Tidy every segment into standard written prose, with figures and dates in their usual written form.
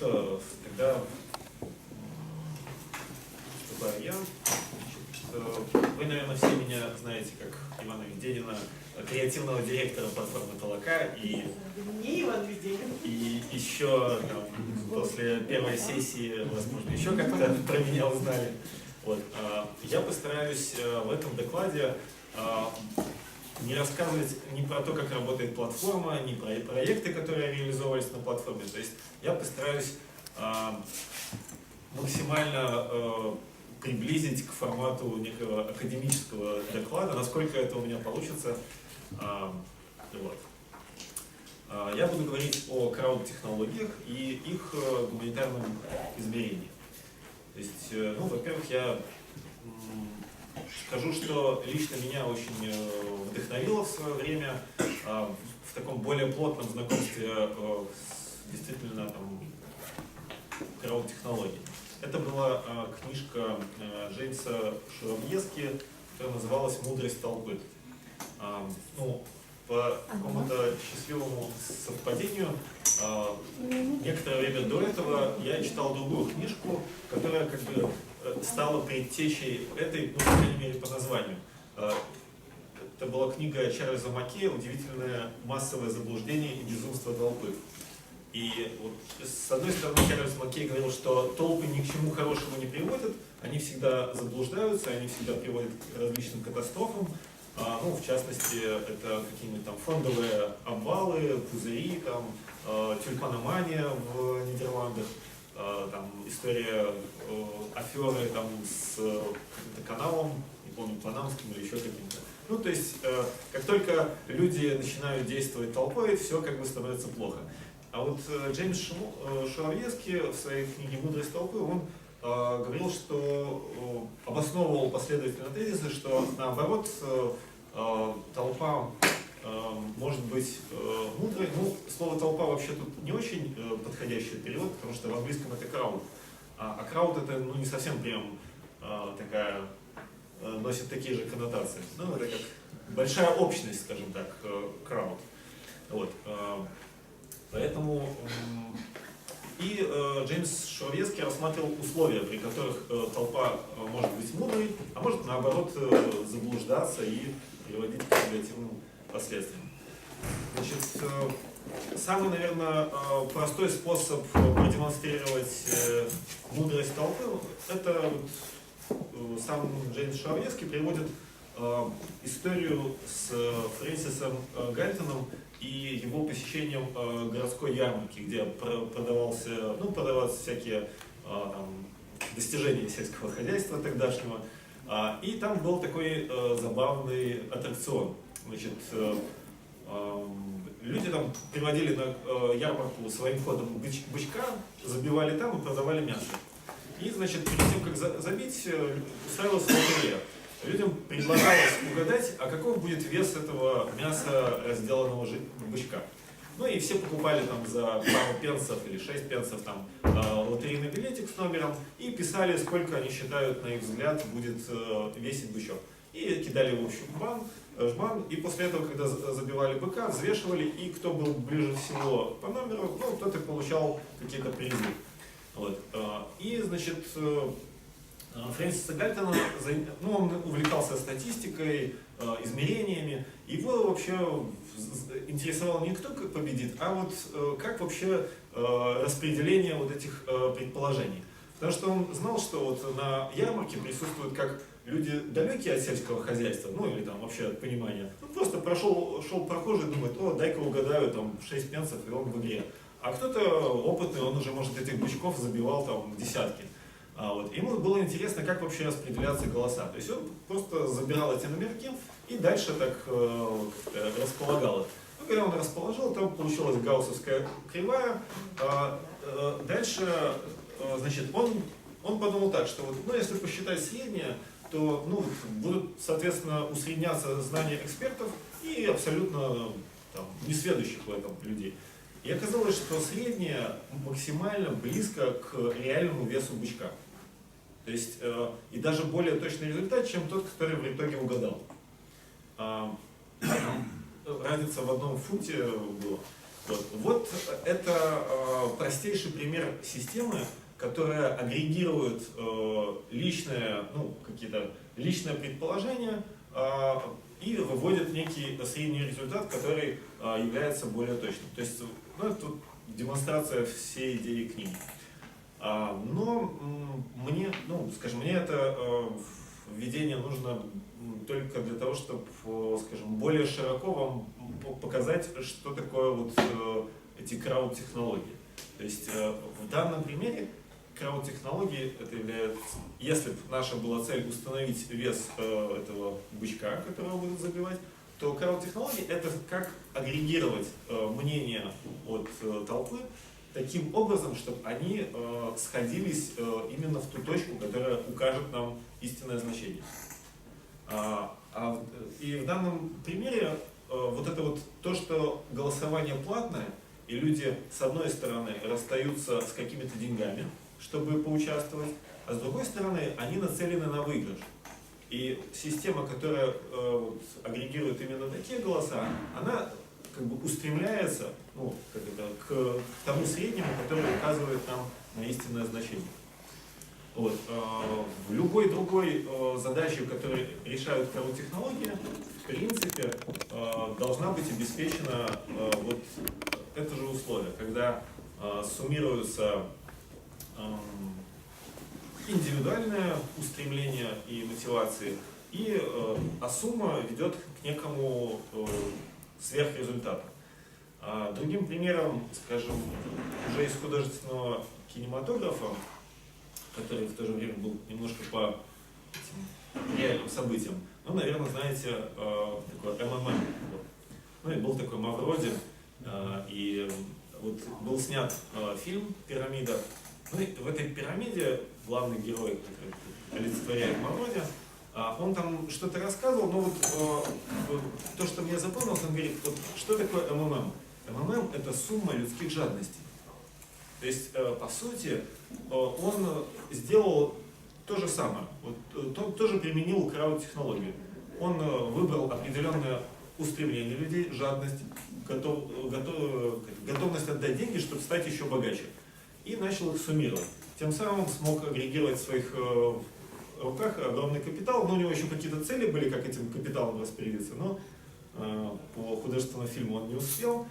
что, тогда выступаю я. Вы, наверное, все меня знаете как Ивана Веденина, креативного директора платформы Толока. И не Иван Веденин. И еще после первой сессии, возможно, еще как-то про меня узнали. Вот. Я постараюсь в этом докладе не рассказывать ни про то, как работает платформа, ни про проекты, которые реализовывались на платформе. То есть я постараюсь максимально приблизить к формату некого академического доклада, насколько это у меня получится. Вот. Я буду говорить о крауд-технологиях и их гуманитарном измерении. То есть, ну, во-первых, я скажу, что лично меня очень вдохновило в свое время в таком более плотном знакомстве с действительно крауд-технологией. Это была книжка Джеймса Шуравьески, которая называлась «Мудрость толпы». Ну, по какому-то счастливому совпадению, некоторое время до этого я читал другую книжку, которая как бы стала предтечей этой, ну, по крайней мере, по названию. Это была книга Чарльза Маккея «Удивительное массовое заблуждение и безумство толпы». И вот, с одной стороны, Чарльз Маккей говорил, что толпы ни к чему хорошему не приводят, они всегда заблуждаются, они всегда приводят к различным катастрофам. Ну, в частности, это какие-нибудь там фондовые обвалы, пузыри, там, тюльпаномания в Нидерландах, там, история аферы там, с каким-то каналом, не помню, панамским или еще каким-то. Ну, то есть, как только люди начинают действовать толпой, все как бы становится плохо. А вот Джеймс Шуравьески в своей книге «Мудрость толпы» он говорил, что обосновывал последовательно тезисы, что наоборот толпа может быть мудрой. Ну, слово толпа вообще тут не очень подходящий перевод, потому что в английском это крауд. А крауд это ну, не совсем прям такая, носит такие же коннотации. Ну, это как большая общность, скажем так, крауд. Вот. Поэтому и Джеймс Шуравьески рассматривал условия, при которых толпа может быть мудрой, а может наоборот заблуждаться и приводить к негативным последствиям. Значит, самый, наверное, простой способ продемонстрировать мудрость толпы, это сам Джеймс Шуравьески приводит историю с Фрэнсисом Гальтоном и его посещением городской ярмарки, где продавались всякие достижения сельского хозяйства тогдашнего. И там был такой забавный аттракцион. Значит, люди там приводили на ярмарку своим ходом бычка, забивали там и продавали мясо. И, значит, перед тем, как забить, устраивалась лотерея. Людям предлагалось угадать, а каков будет вес этого мяса, разделанного бычка. Ну и все покупали там за пару пенсов или 6 пенсов там лотерейный билетик с номером и писали, сколько они считают, на их взгляд, будет весить бычок. И кидали его в жбан, и после этого, когда забивали быка, взвешивали, и кто был ближе всего по номеру, ну, тот и получал какие-то призы. Вот. И, значит, Фрэнсиса Гальтона, ну, он увлекался статистикой, измерениями. Его вообще интересовало не кто победит, а вот как вообще распределение вот этих предположений. Потому что он знал, что вот на ярмарке присутствуют как люди далекие от сельского хозяйства, ну или там вообще от понимания. Ну, просто шел прохожий и думает, о, дай-ка угадаю, там 6 пенсов, и он в игре. А кто-то опытный, он уже, может, этих бычков забивал там десятки. Вот. Ему было интересно, как вообще распределяться голоса. То есть он просто забирал эти номерки и дальше так располагал их. Ну, когда он расположил, там получилась гауссовская кривая. Дальше, значит, он подумал так, что вот, ну, если посчитать среднее, то ну, будут, соответственно, усредняться знания экспертов и абсолютно там, несведущих в этом людей. И оказалось, что среднее максимально близко к реальному весу бычка. То есть, и даже более точный результат, чем тот, который в итоге угадал. Разница в 1 фунте была. Вот это простейший пример системы, которая агрегирует личное, какие-то личные предположения и выводит некий средний результат, который является более точным. То есть, это демонстрация всей идеи книги. Но мне, мне это введение нужно только для того, чтобы, скажем, более широко вам показать, что такое вот эти крауд-технологии. То есть в данном примере крауд-технологии это является, если бы наша была цель установить вес этого бычка, которого будут забивать, то крауд-технологии это как агрегировать мнения от толпы таким образом, чтобы они сходились именно в ту точку, которая укажет нам истинное значение. И в данном примере вот это вот то, что голосование платное, и люди с одной стороны расстаются с какими-то деньгами, чтобы поучаствовать, а с другой стороны они нацелены на выигрыш. И система, которая агрегирует именно такие голоса, она как бы устремляется к тому среднему, который указывает нам на истинное значение. В любой другой задаче, которую решают крауд-технологии, в принципе, должна быть обеспечена вот это же условие, когда суммируются индивидуальное устремление и мотивации, а сумма ведет к некому сверхрезультату. Другим примером, скажем, уже из художественного кинематографа, который в то же время был немножко по этим реальным событиям, наверное, знаете, такой МММ. И был такой Мавроди, и вот был снят фильм «Пирамида». И в этой пирамиде главный герой, который олицетворяет Мавроди, он там что-то рассказывал, но то, что мне запомнилось, он говорит, что такое МММ? МММ – это сумма людских жадностей. То есть, по сути, он сделал то же самое, он тоже применил крауд-технологию. Он выбрал определенное устремление людей, жадность, готовность отдать деньги, чтобы стать еще богаче. И начал их суммировать. Тем самым смог агрегировать в своих руках огромный капитал. У него еще какие-то цели были, как этим капиталом распорядиться, но по художественному фильму он не успел.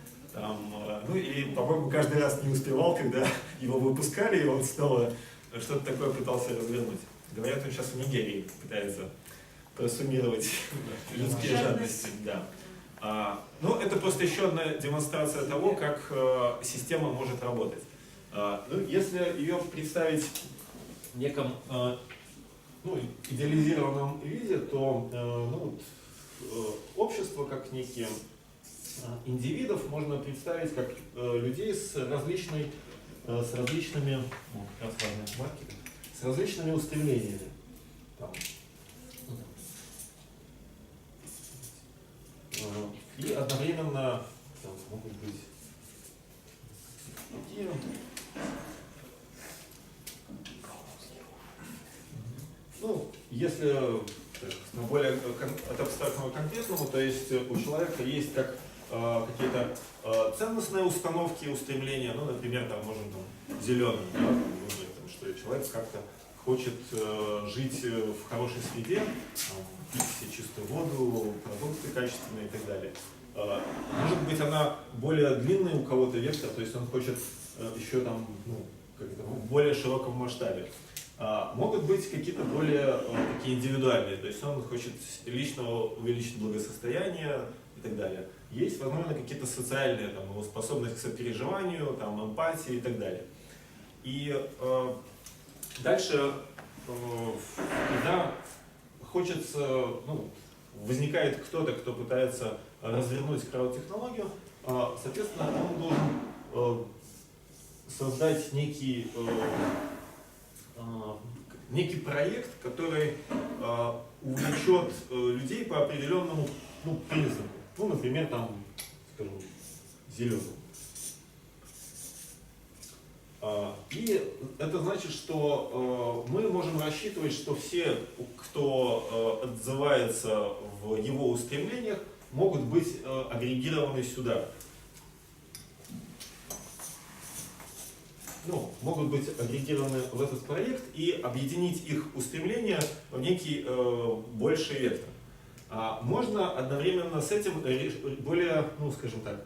И, по-моему, каждый раз не успевал, когда его выпускали, и он снова что-то такое пытался развернуть. Говорят, он сейчас в Нигерии пытается просуммировать людские жадности. Да. Это просто еще одна демонстрация того, как система может работать. Если ее представить в неком идеализированном виде, то общество как некие индивидов можно представить как людей с различными устремлениями. И одновременно могут быть такие. Если более от абстрактного к конкретному, то есть у человека есть как какие-то ценностные установки, устремления, например, можем зеленым выбрать, что человек как-то хочет жить в хорошей среде, пить чистую воду, продукты качественные и так далее. Может быть, она более длинная у кого-то вектор, то есть он хочет еще в более широком масштабе. Могут быть какие-то более такие индивидуальные, то есть он хочет лично увеличить благосостояние и так далее. Есть, возможно, какие-то социальные, его способность к сопереживанию, эмпатии и так далее. И дальше, когда хочется, возникает кто-то, кто пытается развернуть крауд-технологию, соответственно, он должен создать некий проект, который увлечет людей по определенному признаку. Например, скажем, зеленый. И это значит, что мы можем рассчитывать, что все, кто отзывается в его устремлениях, могут быть агрегированы сюда. могут быть агрегированы в этот проект и объединить их устремления в некий больший вектор. Можно одновременно с этим более, скажем так,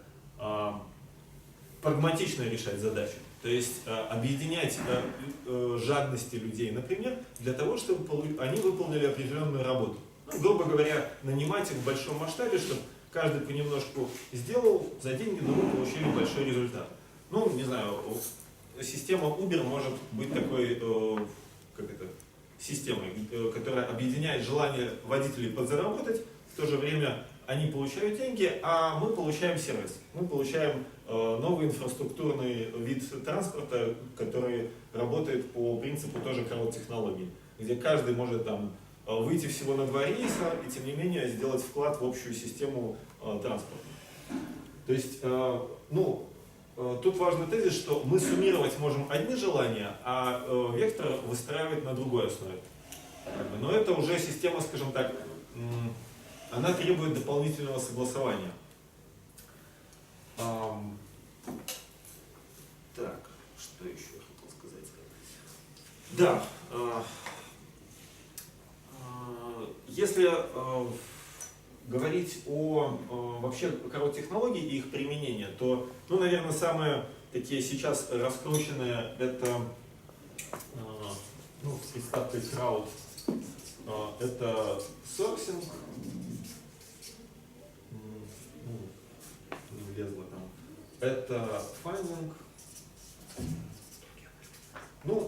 прагматично решать задачи. То есть объединять жадности людей, например, для того, чтобы они выполнили определенную работу. Грубо говоря, нанимать их в большом масштабе, чтобы каждый понемножку сделал за деньги, но вы получили большой результат. Не знаю, система Uber может быть такой системой, которая объединяет желание водителей подзаработать, в то же время они получают деньги, а мы получаем сервис. Мы получаем новый инфраструктурный вид транспорта, который работает по принципу тоже крауд-технологий, где каждый может выйти всего на 2 рейса и тем не менее сделать вклад в общую систему транспорта. То есть, тут важный тезис, что мы суммировать можем одни желания, а вектор выстраивать на другой основе. Но это уже система, скажем так, она требует дополнительного согласования. Так, что еще я хотел сказать? Да, если говорить о вообще крауд-технологии и их применении, то, наверное, самые такие сейчас раскрученные это, представьте, крауд, это сорсинг, не влезло там, это файндинг.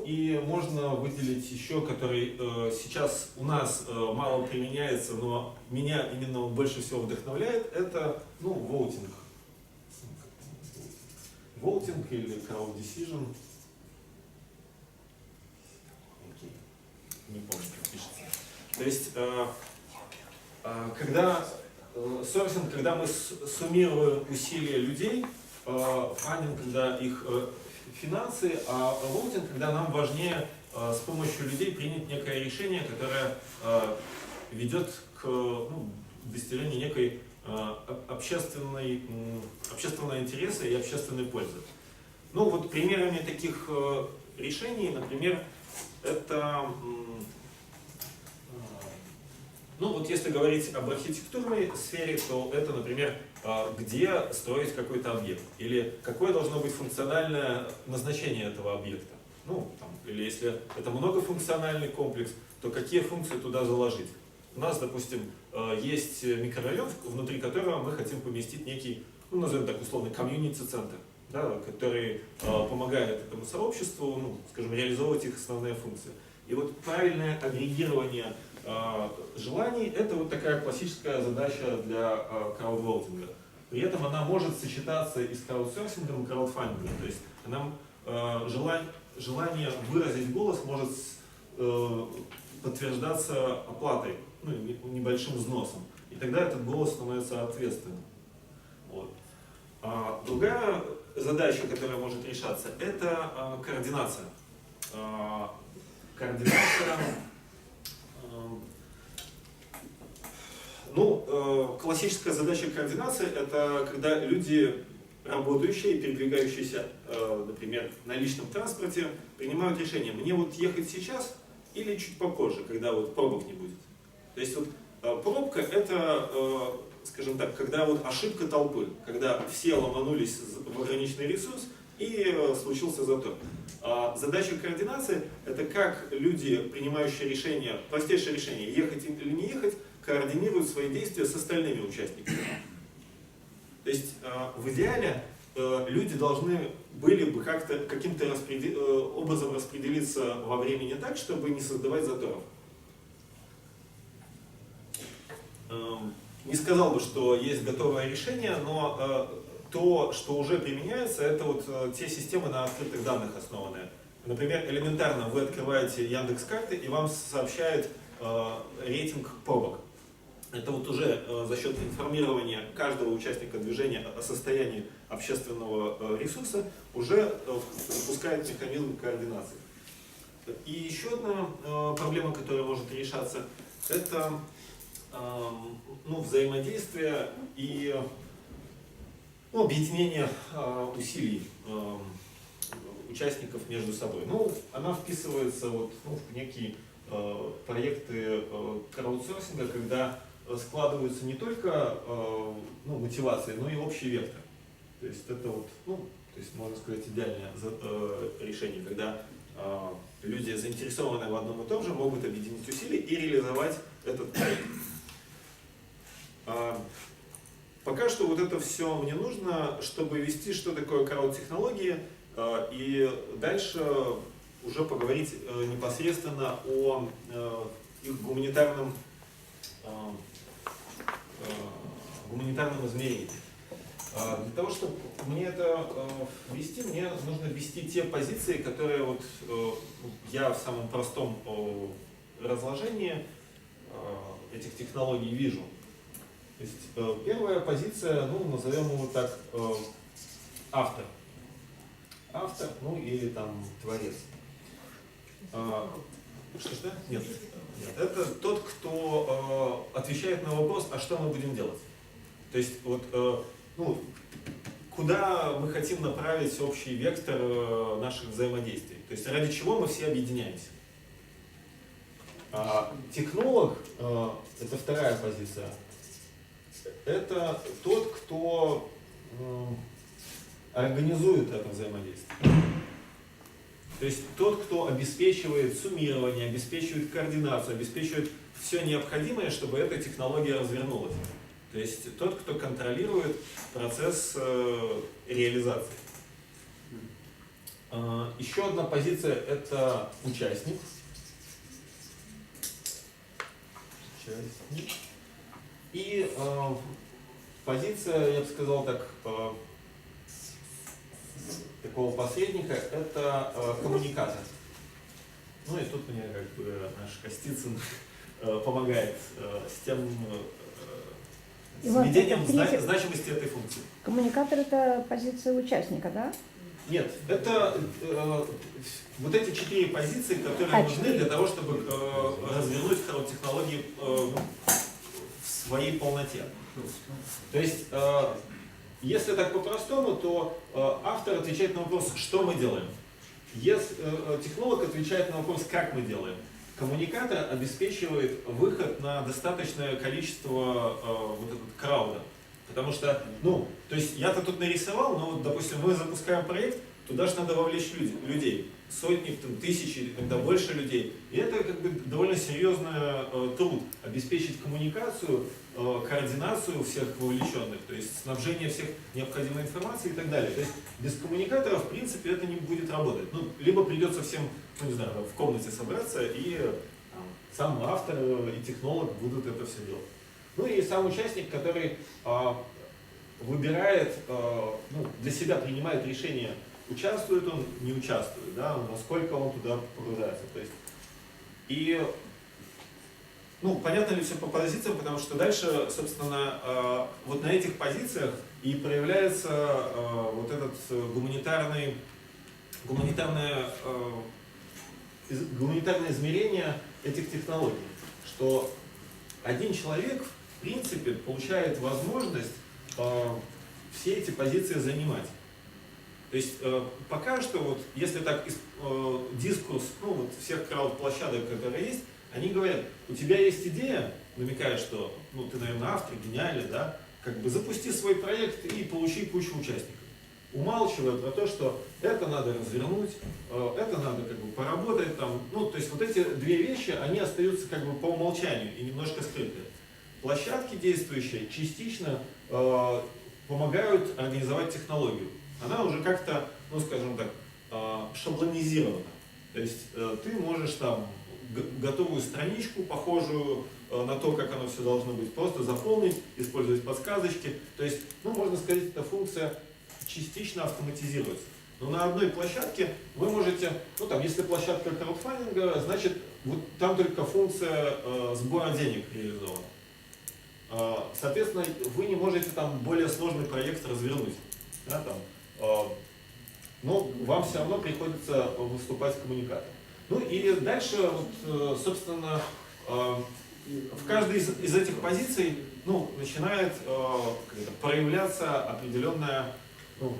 И можно выделить еще, который сейчас у нас мало применяется, но меня именно он больше всего вдохновляет, это voting. Voting или crowd decision. Не помню, как пишется. То есть, когда мы суммируем усилия людей, фандинг, когда их финансы, а voting, когда нам важнее с помощью людей принять некое решение, которое ведет к достижению некой общественного интереса и общественной пользы. Примерами таких решений, например, это, если говорить об архитектурной сфере, то это, например, где строить какой-то объект, или какое должно быть функциональное назначение этого объекта. Или если это многофункциональный комплекс, то какие функции туда заложить. У нас, допустим, есть микрорайон, внутри которого мы хотим поместить некий, назовем так условно, комьюнити-центр, который помогает этому сообществу, скажем, реализовывать их основные функции. И правильное агрегирование желаний – это такая классическая задача для краудвотинга. При этом она может сочетаться и с краудсорсингом, и краудфандингом. То есть желание выразить голос может подтверждаться оплатой, небольшим взносом. И тогда этот голос становится ответственным. Другая задача, которая может решаться, это координация. Классическая задача координации – это когда люди, работающие и передвигающиеся, например, на личном транспорте, принимают решение, мне ехать сейчас или чуть попозже, когда пробок не будет. То есть пробка – это, скажем так, когда ошибка толпы, когда все ломанулись в ограниченный ресурс и случился затор. Задача координации – это как люди, принимающие решение, простейшее решение, ехать или не ехать, координируют свои действия с остальными участниками. То есть в идеале люди должны были бы каким-то образом распределиться во времени так, чтобы не создавать заторов. Не сказал бы, что есть готовое решение, но то, что уже применяется, это те системы на открытых данных основанные. Например, элементарно вы открываете Яндекс.Карты и вам сообщает рейтинг пробок. Это уже за счет информирования каждого участника движения о состоянии общественного ресурса уже запускает механизм координации. И еще одна проблема, которая может решаться, это взаимодействие и объединение усилий участников между собой. Ну, она вписывается вот, ну, в некие проекты краудсорсинга, когда складываются не только ну, мотивации, но и общий вектор. То есть это вот, ну, то есть можно сказать, идеальное решение, когда люди, заинтересованные в одном и том же, могут объединить усилия и реализовать этот проект. Пока что вот это все мне нужно, чтобы вести, что такое крауд-технологии, и дальше уже поговорить непосредственно о их гуманитарном измерении. Для того, чтобы мне это ввести, мне нужно ввести те позиции, которые вот я в самом простом разложении этих технологий вижу. То есть первая позиция, ну, назовем его так, автор. Автор, ну или там творец. Что? Нет. Это тот, кто отвечает на вопрос, а что мы будем делать. То есть вот, ну, куда мы хотим направить общий вектор наших взаимодействий. То есть ради чего мы все объединяемся. Технолог, это вторая позиция, это тот, кто организует это взаимодействие. То есть тот, кто обеспечивает суммирование, обеспечивает координацию, обеспечивает все необходимое, чтобы эта технология развернулась. То есть тот, кто контролирует процесс реализации. Еще одна позиция – это участник. И позиция, я бы сказал так, такого посредника – это коммуникатор. Ну и тут мне как бы наш Костицын помогает с тем, с введением значимости этой функции. Коммуникатор – это позиция участника, да? Нет, это вот эти 4 позиции, которые нужны для того, чтобы развернуть технологии в своей полноте. То есть, если так по-простому, то автор отвечает на вопрос, что мы делаем. Если технолог отвечает на вопрос, как мы делаем. Коммуникатор обеспечивает выход на достаточное количество вот этого крауда. Потому что, ну, то есть я-то тут нарисовал, но, вот, допустим, мы запускаем проект, туда же надо вовлечь людей. Сотни, там, тысячи, иногда больше людей. И это как бы довольно серьезный труд. Обеспечить коммуникацию, координацию всех вовлеченных, то есть снабжение всех необходимой информацией и так далее. То есть без коммуникатора, в принципе, это не будет работать. Ну, либо придется всем, ну, не знаю, в комнате собраться, и там, сам автор и технолог будут это все делать. Ну и сам участник, который выбирает, ну, для себя принимает решение, участвует он, не участвует, да, насколько он туда погружается. То есть, и, ну, понятно ли все по позициям, потому что дальше, собственно, вот на этих позициях и проявляется вот этот гуманитарное измерение этих технологий, что один человек, в принципе, получает возможность все эти позиции занимать. То есть пока что, вот, если так дискурс, ну, вот, всех крауд-площадок, которые есть, они говорят, у тебя есть идея, намекая, что, ну, ты, наверное, автор, гениальный, да, как бы запусти свой проект и получи кучу участников. Умалчивая про то, что это надо развернуть, это надо как бы поработать там, ну, то есть вот эти две вещи, они остаются как бы по умолчанию и немножко скрытые. Площадки действующие частично помогают организовать технологию. Она уже как-то, ну, скажем так, шаблонизирована. То есть ты можешь там готовую страничку, похожую на то, как оно все должно быть, просто заполнить, использовать подсказочки. То есть, ну, можно сказать, эта функция частично автоматизируется. Но на одной площадке вы можете, ну, там, если площадка краудфандинга, значит, вот там только функция сбора денег реализована. Соответственно, вы не можете там более сложный проект развернуть. Да, там, но вам все равно приходится выступать с коммуникатором. Ну и дальше, вот, собственно, в каждой из этих позиций, ну, начинает проявляться определенная, ну,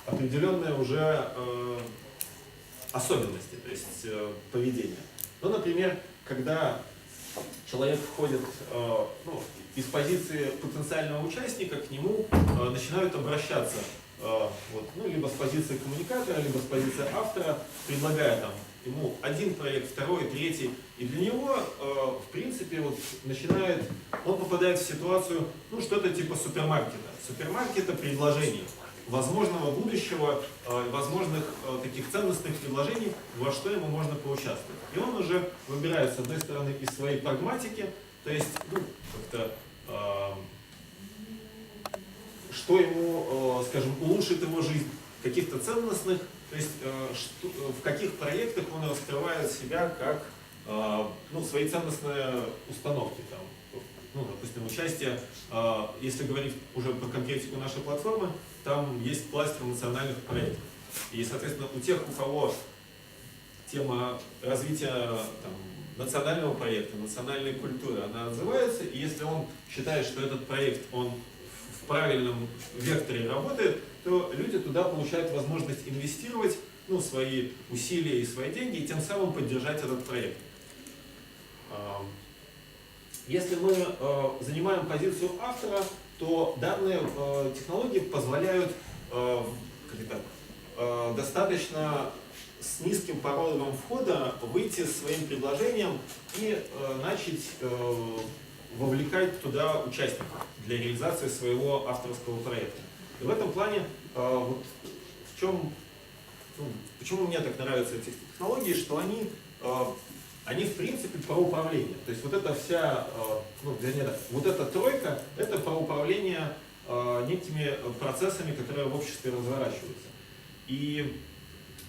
определенные уже особенности, то есть поведения. Ну, например, когда человек входит из позиции потенциального участника, к нему начинают обращаться либо с позиции коммуникатора, либо с позиции автора, предлагая там ему один проект, второй, третий. И для него, в принципе, он попадает в ситуацию, что-то типа супермаркета предложений, возможного будущего, возможных таких ценностных предложений, во что ему можно поучаствовать. И он уже выбирает, с одной стороны, из своей прагматики, то есть, что ему, скажем, улучшит его жизнь, каких-то ценностных, то есть в каких проектах он раскрывает себя как свои ценностные установки. Допустим, участие, если говорить уже про конкретику нашей платформы, там есть кластер национальных проектов. И, соответственно, у тех, у кого тема развития национального проекта, национальной культуры, она отзывается, и если он считает, что этот проект, он в правильном векторе работает, то люди туда получают возможность инвестировать свои усилия и свои деньги, и тем самым поддержать этот проект. Если мы занимаем позицию автора, то данные технологии позволяют достаточно с низким порогом входа выйти с своим предложением и начать вовлекать туда участников для реализации своего авторского проекта. И в этом плане, почему мне так нравятся эти технологии, что они в принципе про управление. То есть вот эта вся, вот эта тройка, это про управление некими процессами, которые в обществе разворачиваются. И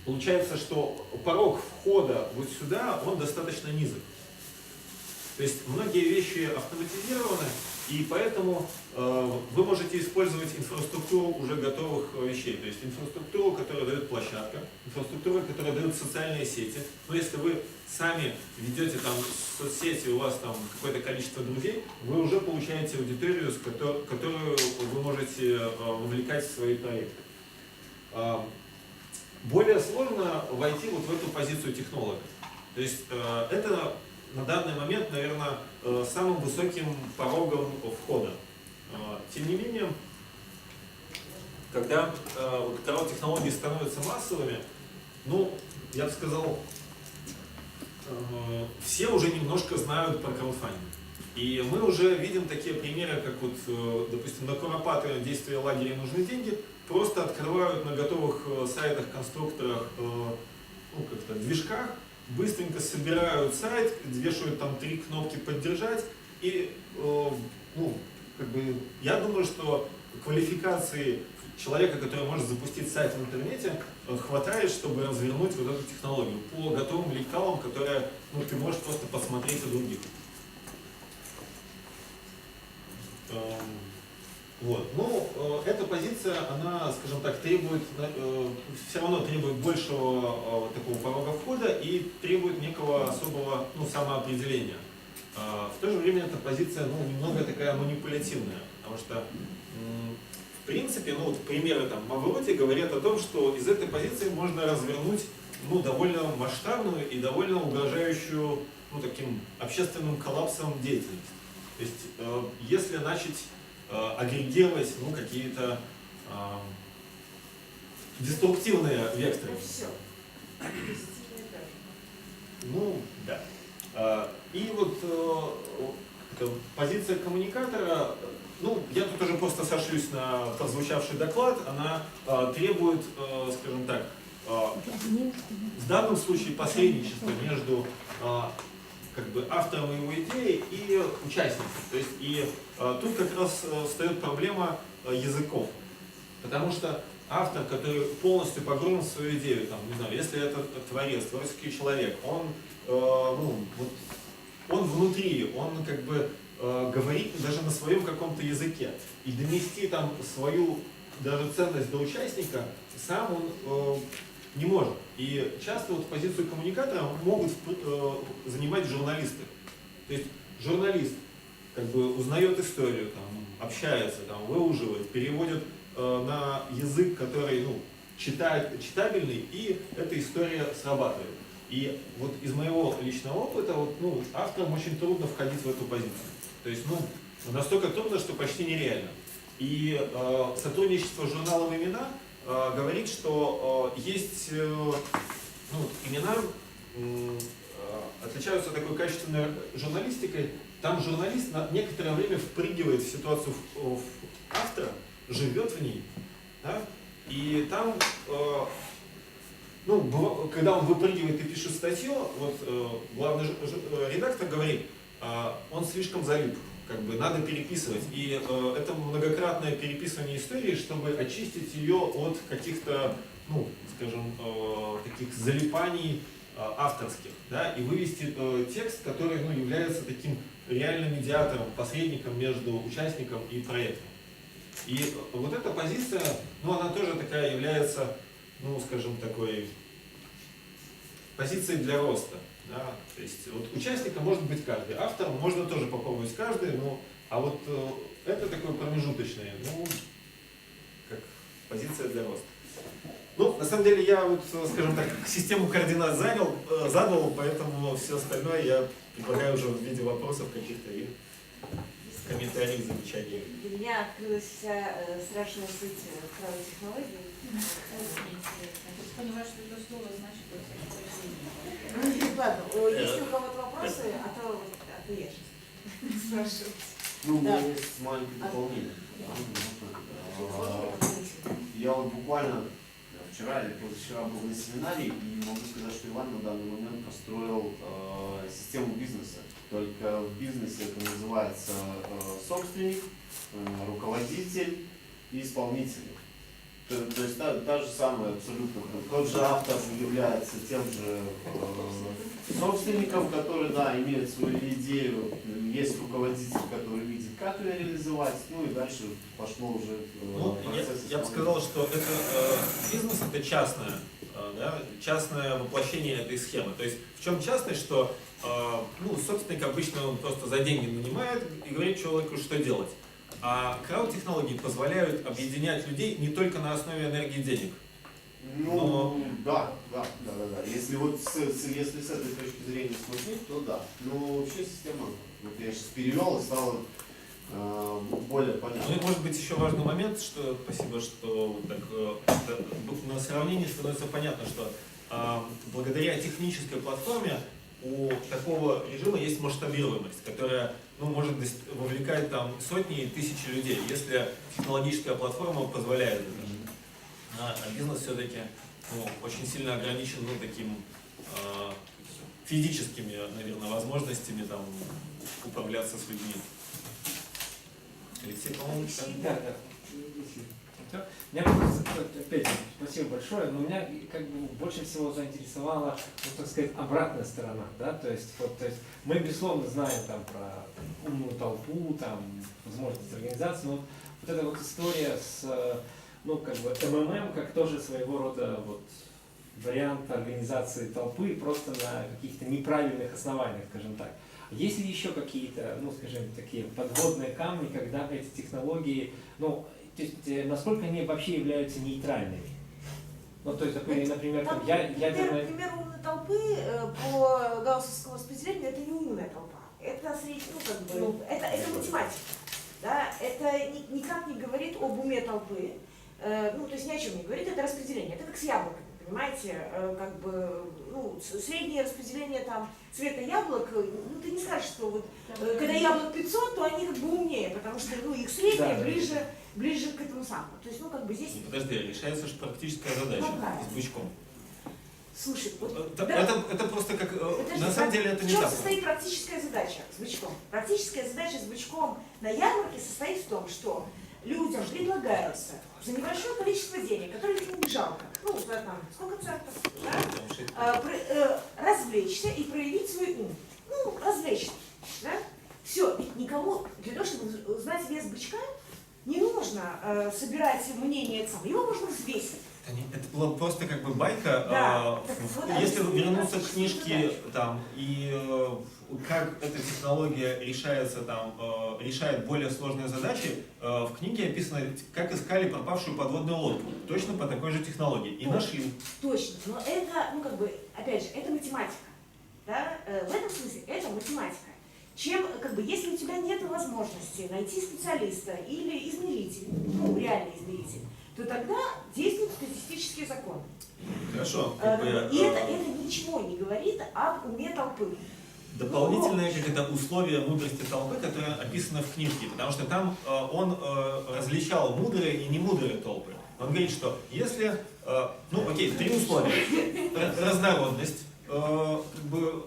получается, что порог входа вот сюда, он достаточно низок. То есть многие вещи автоматизированы, и поэтому вы можете использовать инфраструктуру уже готовых вещей. То есть инфраструктуру, которая дает площадка, инфраструктуру, которая дает социальные сети. Но если вы сами ведете там соцсети, у вас там какое-то количество друзей, вы уже получаете аудиторию, которую вы можете вовлекать в свои проекты. Более сложно войти вот в эту позицию технолога. То есть это на данный момент, наверное, самым высоким порогом входа. Тем не менее, когда технологии становятся массовыми, я бы сказал, все уже немножко знают про краудфандинг. И мы уже видим такие примеры, как допустим, на Куропаты действия лагеря «Нужны деньги» просто открывают на готовых сайтах, конструкторах, движках, быстренько собирают сайт, вешают там 3 кнопки «Поддержать». И я думаю, что квалификации человека, который может запустить сайт в интернете, хватает, чтобы развернуть вот эту технологию по готовым лекалам, которые ты можешь просто посмотреть у других. Эта позиция, она, скажем так, все равно требует большего такого порога входа и требует некого особого самоопределения. В то же время эта позиция немного такая манипулятивная, потому что в принципе, примеры в Авроте говорят о том, что из этой позиции можно развернуть довольно масштабную и довольно угрожающую таким общественным коллапсом деятельность. То есть, если начать агрегировать какие-то деструктивные векторы. Да. И позиция коммуникатора, я тут уже просто сошлюсь на прозвучавший доклад, она требует, скажем так, в данном случае посредничества между автором его идеи и участником. То есть тут как раз встает проблема языков. Потому что автор, который полностью погружен в свою идею, если это творец, творческий человек, он внутри, он говорит даже на своем каком-то языке. И донести свою даже ценность до участника сам он не может. И часто позицию коммуникатора могут занимать журналисты. То есть журналист узнает историю, общается, выуживает, переводит на язык, который читабельный, и эта история срабатывает. И вот из моего личного опыта, вот, ну, авторам очень трудно входить в эту позицию. То есть, ну, настолько трудно, что почти нереально. И сотрудничество с журналом «Имена» говорит, что есть имена отличаются такой качественной журналистикой. Там журналист на некоторое время впрыгивает в ситуацию автора, живет в ней, да? И там, когда он выпрыгивает и пишет статью, вот главный редактор говорит, он слишком залип, как бы надо переписывать. И это многократное переписывание истории, чтобы очистить ее от каких-то, ну, скажем, таких залипаний авторских, да, и вывести текст, который, ну, является таким реальным медиатором, посредником между участником и проектом. И вот эта позиция, ну, она тоже такая является, ну, скажем, такой позицией для роста. Да? То есть вот участником может быть каждый, автором можно тоже попробовать каждый, но, а вот это такое промежуточное, ну, как позиция для роста. Ну, на самом деле я вот, скажем так, систему координат задал, поэтому все остальное я предлагаю уже в виде вопросов каких-то и комментариев, замечаний. Для меня открылась вся страшная суть крауд-технологий. Я понимаю, что это слово значит во всех Ну, ладно, есть у кого-то вопросы, а то я сейчас спрашиваю. Ну, у меня есть маленькое дополнение. Я вот буквально вчера или позавчера был на семинаре и могу сказать, что Иван на данный момент построил систему бизнеса. Только в бизнесе это называется собственник, руководитель и исполнитель. То есть та же самая абсолютно, тот же автор является тем же собственником, который, да, имеет свою идею, есть руководитель, который видит, как ее реализовать, ну и дальше пошло уже процесс. Я бы сказал, что это бизнес это частное, да, частное воплощение этой схемы. То есть в чем частность, что собственник обычно он просто за деньги нанимает и говорит человеку, что делать. А крауд-технологии позволяют объединять людей не только на основе энергии денег. Ну, да. Если вот если с этой точки зрения смотреть, то да. Но вообще система, вот я сейчас перевел и стало более понятно. Ну и может быть еще важный момент, что спасибо, что так, на сравнении становится понятно, что благодаря технической платформе у такого режима есть масштабируемость, которая может вовлекать там сотни и тысячи людей, если технологическая платформа позволяет это. А бизнес все-таки очень сильно ограничен таким физическими, наверное, возможностями там, управляться с людьми. Алексей, по-моему, Да. Меня просто, опять спасибо большое, но меня как бы больше всего заинтересовала, так сказать, обратная сторона, да, то есть мы безусловно знаем там про умную толпу, там возможность организации, но вот эта вот история с, МММ как тоже своего рода вариант организации толпы просто на каких-то неправильных основаниях, скажем так. Есть ли еще какие-то, такие подводные камни, когда эти технологии, то есть, насколько они вообще являются нейтральными? То есть, например, там, Пример умной толпы по гауссовскому распределению это не умная толпа. Это это математика. Да? Это никак не говорит об уме толпы. То есть ни о чем не говорит, это распределение. Это как с яблоками, понимаете? Среднее распределение там цвета яблок, ты не скажешь, что когда яблок 500, то они как бы умнее, потому что их среднее ближе к этому самому. То есть, здесь... Подожди, решается же практическая задача с бычком. Слушай, это просто как... на самом деле это не так. В чем состоит практическая задача с бычком? Практическая задача с бычком на ярмарке состоит в том, что людям предлагается за небольшое количество денег, которые им не жалко, сколько центов, да? Развлечься и проявить свой ум. Развлечься, да? Все, ведь никому, для того, чтобы узнать вес бычка, не нужно собирать мнение сам, его можно взвесить. Это была просто как бы байка. Да, так вот Если объясни вернуться к практическую книжке задачу. там и как эта технология решается там, решает более сложные задачи, в книге описано, как искали пропавшую подводную лодку. Точно по такой же технологии. И нашли. Точно, но это, ну как бы, опять же, это математика. Да? В этом смысле это математика. Чем, как бы, если у тебя нет возможности найти специалиста или измеритель, ну, реальный измеритель, то тогда действуют статистические законы. Хорошо. И это ничего не говорит об уме толпы. Дополнительное как это условие мудрости толпы, которое описано в книжке, потому что там он различал мудрые и немудрые толпы. Он говорит, что если, ну окей, 3 условия: разнородность, как бы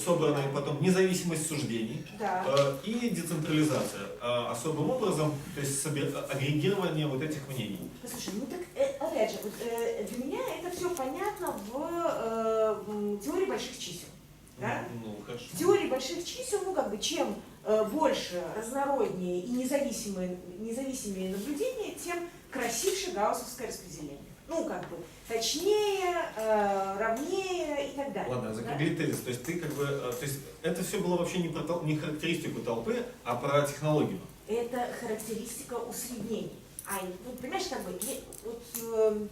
собранная, потом независимость суждений, Да. и децентрализация особым образом, то есть агрегирование вот этих мнений. Послушай, ну так, опять же, вот, для меня это все понятно в теории больших чисел. Да? Ну, хорошо. В теории больших чисел, ну как бы, чем больше, разнороднее и независимые наблюдения, тем красивше гауссовское распределение. Ну, как бы, точнее, ровнее и так далее. Ладно, закругли тезис. То есть ты как бы, то есть это все было вообще не про не характеристику толпы, а про технологию. Это характеристика усреднений. Ну, понимаешь, как бы, вот,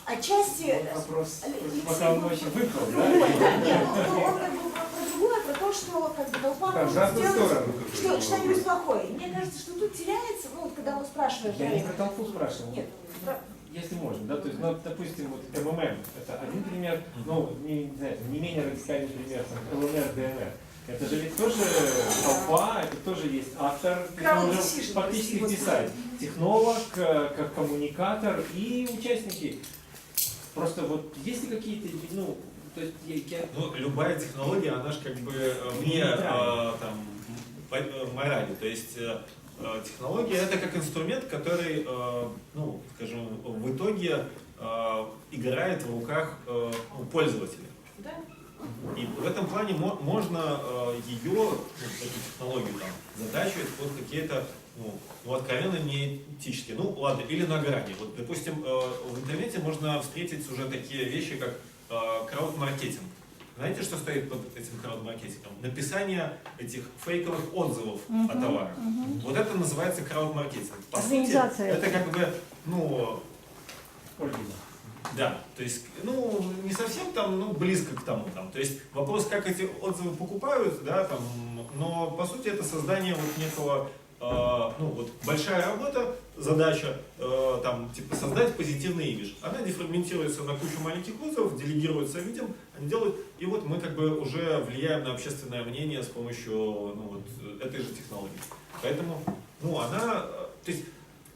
отчасти... Вопрос, Алексей, пока он очень выпал, да? Нет, он как бы про другое, про то, что как бы толпа Про может обратную сделать сторону. что-нибудь плохое. Мне кажется, что тут теряется, ну, вот когда он спрашивает... Я не про толпу спрашивал. Нет, про- Если можно, да, то есть, ну, допустим, вот МММ, это один пример, ну, не знаю, не менее радикальный пример, там, ЛНР, ДНР. Это же ведь тоже толпа, это тоже есть автор, Crowd можно decision, фактически прости, писать. Технолог, как коммуникатор и участники. Просто вот есть ли какие-то, ну, то есть я... Ну, любая технология, она же как бы вне там, морали. То есть технология это как инструмент, который, ну, скажем, в итоге играет в руках пользователя. Да. И в этом плане можно ее, эту технологию, там, задачивать под какие-то, ну, откровенно неэтические. Ну, ладно, или на грани. Вот, допустим, в интернете можно встретить уже такие вещи, как крауд-маркетинг. Знаете, что стоит под этим крауд-маркетингом? Написание этих фейковых отзывов о товарах. Вот это называется крауд-маркетинг. По сути, Организация. это как бы, ну, Ольга. да, то есть, ну, не совсем там, ну, близко к тому, там, то есть вопрос, как эти отзывы покупают, да, там, но по сути это создание вот некого, ну, вот большая работа, задача, там, типа, создать позитивный имидж. Она дефрагментируется на кучу маленьких отзывов, делегируется людям, они делают, и вот мы как бы уже влияем на общественное мнение с помощью, ну, вот, этой же технологии. Поэтому, ну, она, то есть,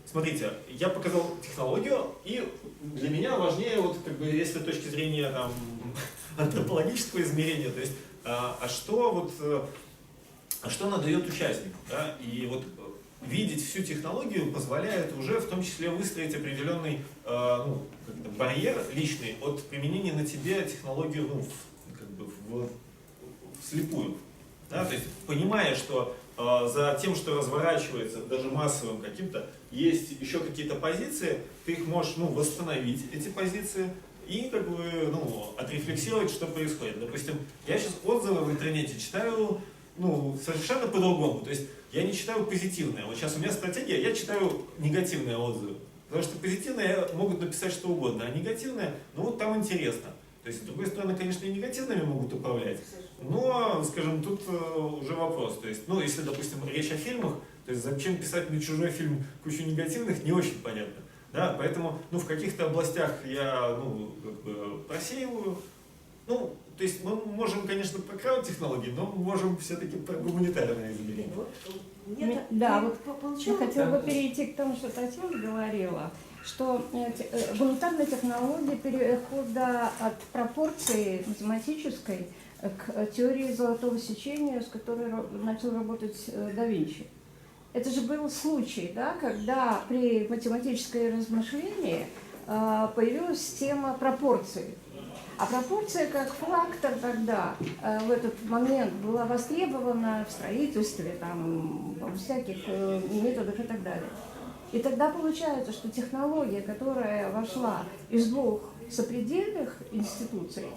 смотрите, я показал технологию, и для меня важнее, вот, как бы, если с точки зрения там, антропологического измерения, то есть, а что она дает участнику, да? И вот видеть всю технологию позволяет уже в том числе выстроить определенный ну, как-то барьер личный от применения на тебе технологию, ну, как бы вслепую. Да? То есть, понимая, что за тем, что разворачивается даже массовым каким-то, есть еще какие-то позиции, ты их можешь, ну, восстановить, эти позиции, и как бы, ну, отрефлексировать, что происходит. Допустим, я сейчас отзывы в интернете читаю, ну, совершенно по-другому. То есть я не читаю позитивные. Вот сейчас у меня стратегия, я читаю негативные отзывы. Потому что позитивные могут написать что угодно, а негативные, ну вот там интересно. То есть, с другой стороны, конечно, и негативными могут управлять. Но, скажем, тут уже вопрос. То есть, ну, если, допустим, речь о фильмах, то есть зачем писать на чужой фильм кучу негативных, не очень понятно. Да, поэтому, ну, в каких-то областях я, ну, как бы просеиваю. Ну, то есть мы можем, конечно, про крауд-технологии, но мы можем все-таки про гуманитарное измерение. Да, вот я получила. хотела бы перейти к тому, что Татьяна говорила, что гуманитарные технологии перехода от пропорции математической к теории золотого сечения, с которой начал работать да Винчи. Это же был случай, да, когда при математическом размышлении появилась тема пропорций. А пропорция как фактор тогда в этот момент была востребована в строительстве, там, во всяких методах и так далее. И тогда получается, что технология, которая вошла из двух сопредельных институций,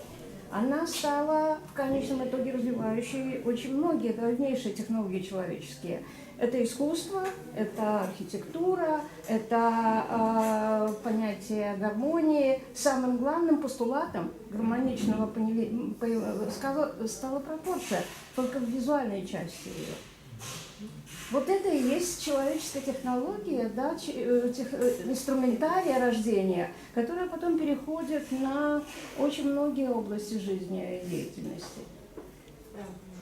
она стала в конечном итоге развивающей очень многие важнейшие технологии человеческие. Это искусство, это архитектура, это понятие гармонии. Самым главным постулатом гармоничного стала пропорция, только в визуальной части ее. Вот это и есть человеческая технология, да, инструментария рождения, которая потом переходит на очень многие области жизни и деятельности.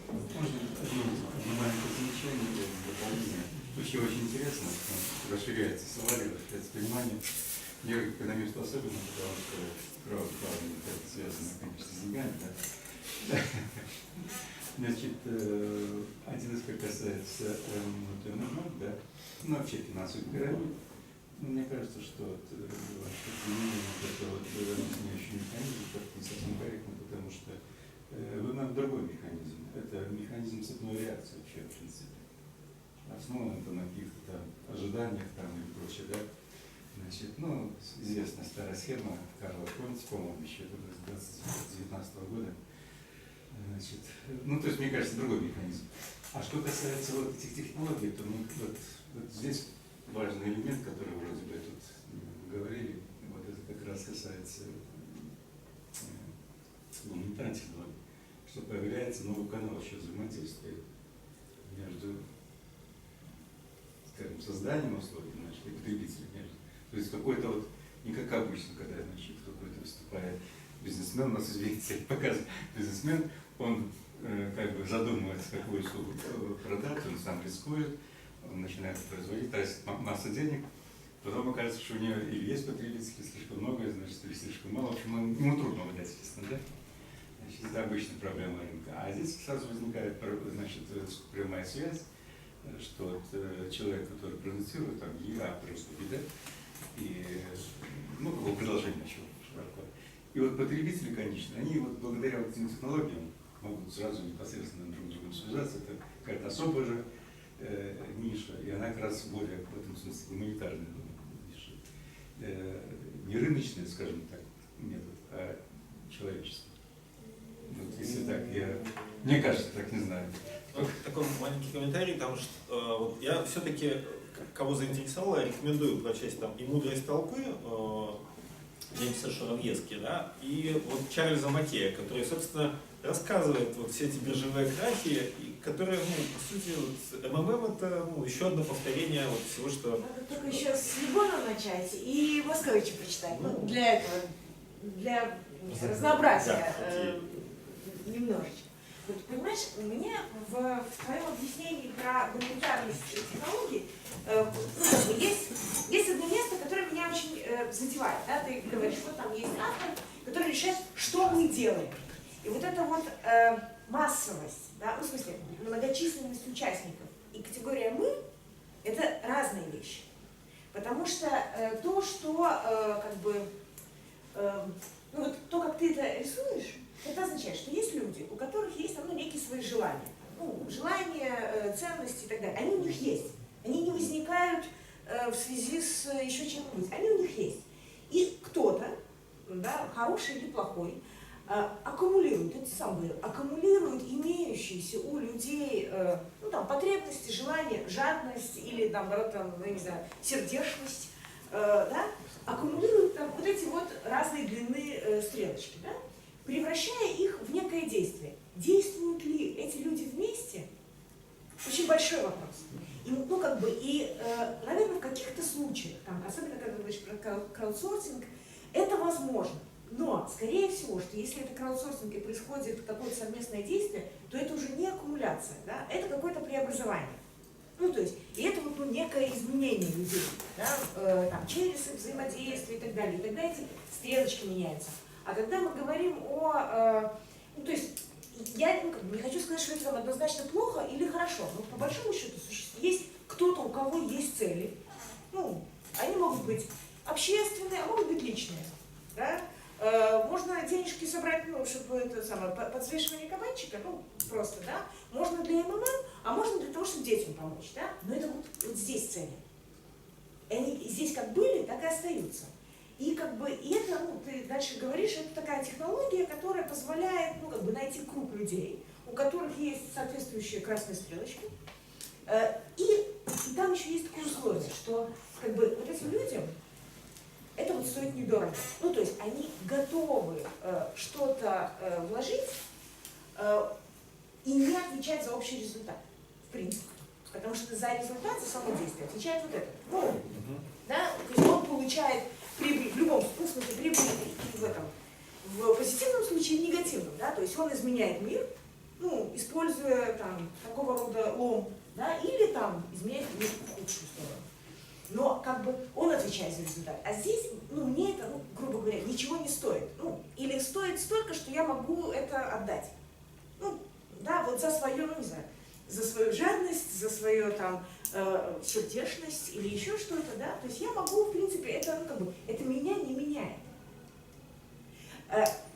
Можно одно маленькое замечание для дополнения? Очень интересно, расширяется словарь, расширяется понимание. Я как экономист особенно, потому что кровоплавание это связано, конечно, с деньгами. Да? Значит, один аспект касается МММ, да, ну вообще финансовой пирамиды. Мне кажется, что ваше применение это изменяющий механизм, как не совсем корректно, потому что вы нам другой механизм. Это механизм цепной реакции вообще, в принципе. Основан это на каких-то там ожиданиях там и прочее, да. Значит, ну, известная старая схема Карла Фронтс, по-моему, еще это 19 года. Значит, ну, то есть, мне кажется, другой механизм. А что касается вот этих технологий, то вот здесь важный элемент, который вроде бы тут говорили, вот это как раз касается гуманитарных технологий, что появляется новый канал еще взаимодействия между, скажем, созданием условий, значит, и потребителем. То есть какой-то вот, не как обычно, когда, значит, какой-то выступает бизнесмен, у нас, извините, показывает бизнесмен, он как бы задумывается, какую услугу продать, он сам рискует, он начинает производить, тратит массу денег, потом окажется, что у него или есть потребители слишком много, значит, или слишком мало, в общем, ему трудно угадать, естественно, да? Значит, это обычная проблема рынка. А здесь сразу возникает, значит, прямая связь, что вот человек, который продуцирует, там, автор услуги, да, и, ну, его предложение начало широко. И вот потребители, конечно, они вот благодаря вот этим технологиям могут сразу непосредственно друг с другом связаться. Это какая-то особая же ниша, и она как раз более в этом смысле гуманитарная ниша. Не рыночная, скажем так, метод, а человеческий. Вот если так, мне кажется, так, не знаю. Такой маленький комментарий, потому что вот я все-таки, кого заинтересовало, я рекомендую прочесть там и «Мудрость толпы» Джеймса Шуравьески, да, и вот Чарльза Маккея, который, собственно, рассказывает вот все эти биржевые крахи, и которые, ну, по сути, вот, МММ это, ну, еще одно повторение вот всего, что... Надо только еще с Либона начать и Московича прочитать. Ну, для этого, для разнообразия немножечко. Вот, понимаешь, мне в твоем объяснении про гуманитарность технологий есть одно место, которое меня очень задевает. Да? Ты говоришь, что там есть автор, который решает, что мы делаем. И вот эта вот массовость, да? Ну, в смысле, многочисленность участников и категория «мы» — это разные вещи. Потому что то, что как бы, ну, вот, то, как ты это рисуешь, это означает, что есть люди, у которых есть некие свои желания. Ну, желания, ценности и так далее. Они у них есть. Они не возникают в связи с еще чем-нибудь. Они у них есть. И кто-то, да, хороший или плохой, аккумулирует, это сам говорил, аккумулирует имеющиеся у людей ну, там, потребности, желания, жадность или, наоборот, там, я не знаю, сердечность, да, аккумулирует там, вот эти вот разные длины стрелочки, да, превращая их в некое действие. Действуют ли эти люди вместе? Очень большой вопрос. И, ну, как бы, наверное, в каких-то случаях, там, особенно когда ты говоришь про краудсорсинг, это возможно. Но, скорее всего, что если это краудсорсинг и происходит какое-то совместное действие, то это уже не аккумуляция, да? Это какое-то преобразование. Ну, то есть, и это вот, ну, некое изменение людей, да? Там, через взаимодействие и так далее. И тогда эти стрелочки меняются. А когда мы говорим ну, то есть, я не хочу сказать, что это там однозначно плохо или хорошо, но по большому счету есть кто-то, у кого есть цели. Ну, они могут быть общественные, а могут быть личные. Да? Можно денежки собрать, ну, чтобы это самое, подвешивание кабанчика, ну, просто, да. Можно для МММ, а можно для того, чтобы детям помочь, да. Но это вот здесь цели. они здесь как были, так и остаются. И как бы и это, ну, ты дальше говоришь, это такая технология, которая позволяет, ну, как бы найти круг людей, у которых есть соответствующие красные стрелочки. И там еще есть такое условие, что как бы вот этим людям это вот стоит недорого. Ну, то есть они готовы что-то вложить и не отвечать за общий результат, в принципе. Потому что за результат, за само действие отвечает вот это. Ну, да? То есть он получает прибыль в любом смысле, прибыль в этом, в позитивном случае и в негативном. Да? То есть он изменяет мир, ну, используя там такого рода лом, да? Или там изменяет мир в худшую сторону. Но как бы он отвечает за результат. А здесь, ну, мне это, ну, грубо говоря, ничего не стоит. Ну, или стоит столько, что я могу это отдать. Ну, да, вот за свою, ну, не знаю, за свою жадность, за свою там сердечность или еще что-то, да. То есть я могу, в принципе, это, ну, как бы, это меня не меняет.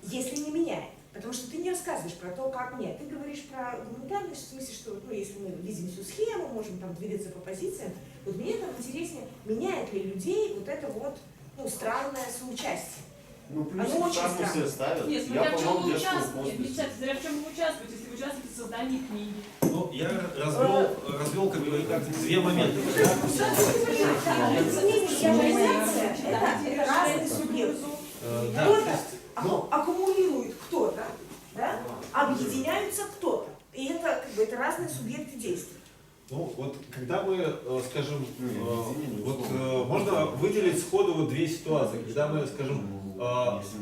Если не меняет. Потому что ты не рассказываешь про то, как нет. Ты говоришь про гуманитарность, в смысле, что, ну, если мы видим всю схему, можем там двигаться по позициям, вот мне там интереснее, меняет ли людей вот это вот, ну, странное соучастие. Ну, плюс Оно очень ставку странно. все ставят. Нет, смотря в чем помогу вы для школ участвуете. хосписа. Смотря в чем вы участвуете, если вы участвуете в создании книги. Ну, я развел как бы две моменты. Это разные субъекты. Да, Кто-то аккумулирует кто-то, да? Объединяются кто-то. И это, как бы, это разные субъекты действий. ну, вот когда мы, скажем, объединение, вот условно. можно выделить сходу вот две ситуации, когда мы, скажем,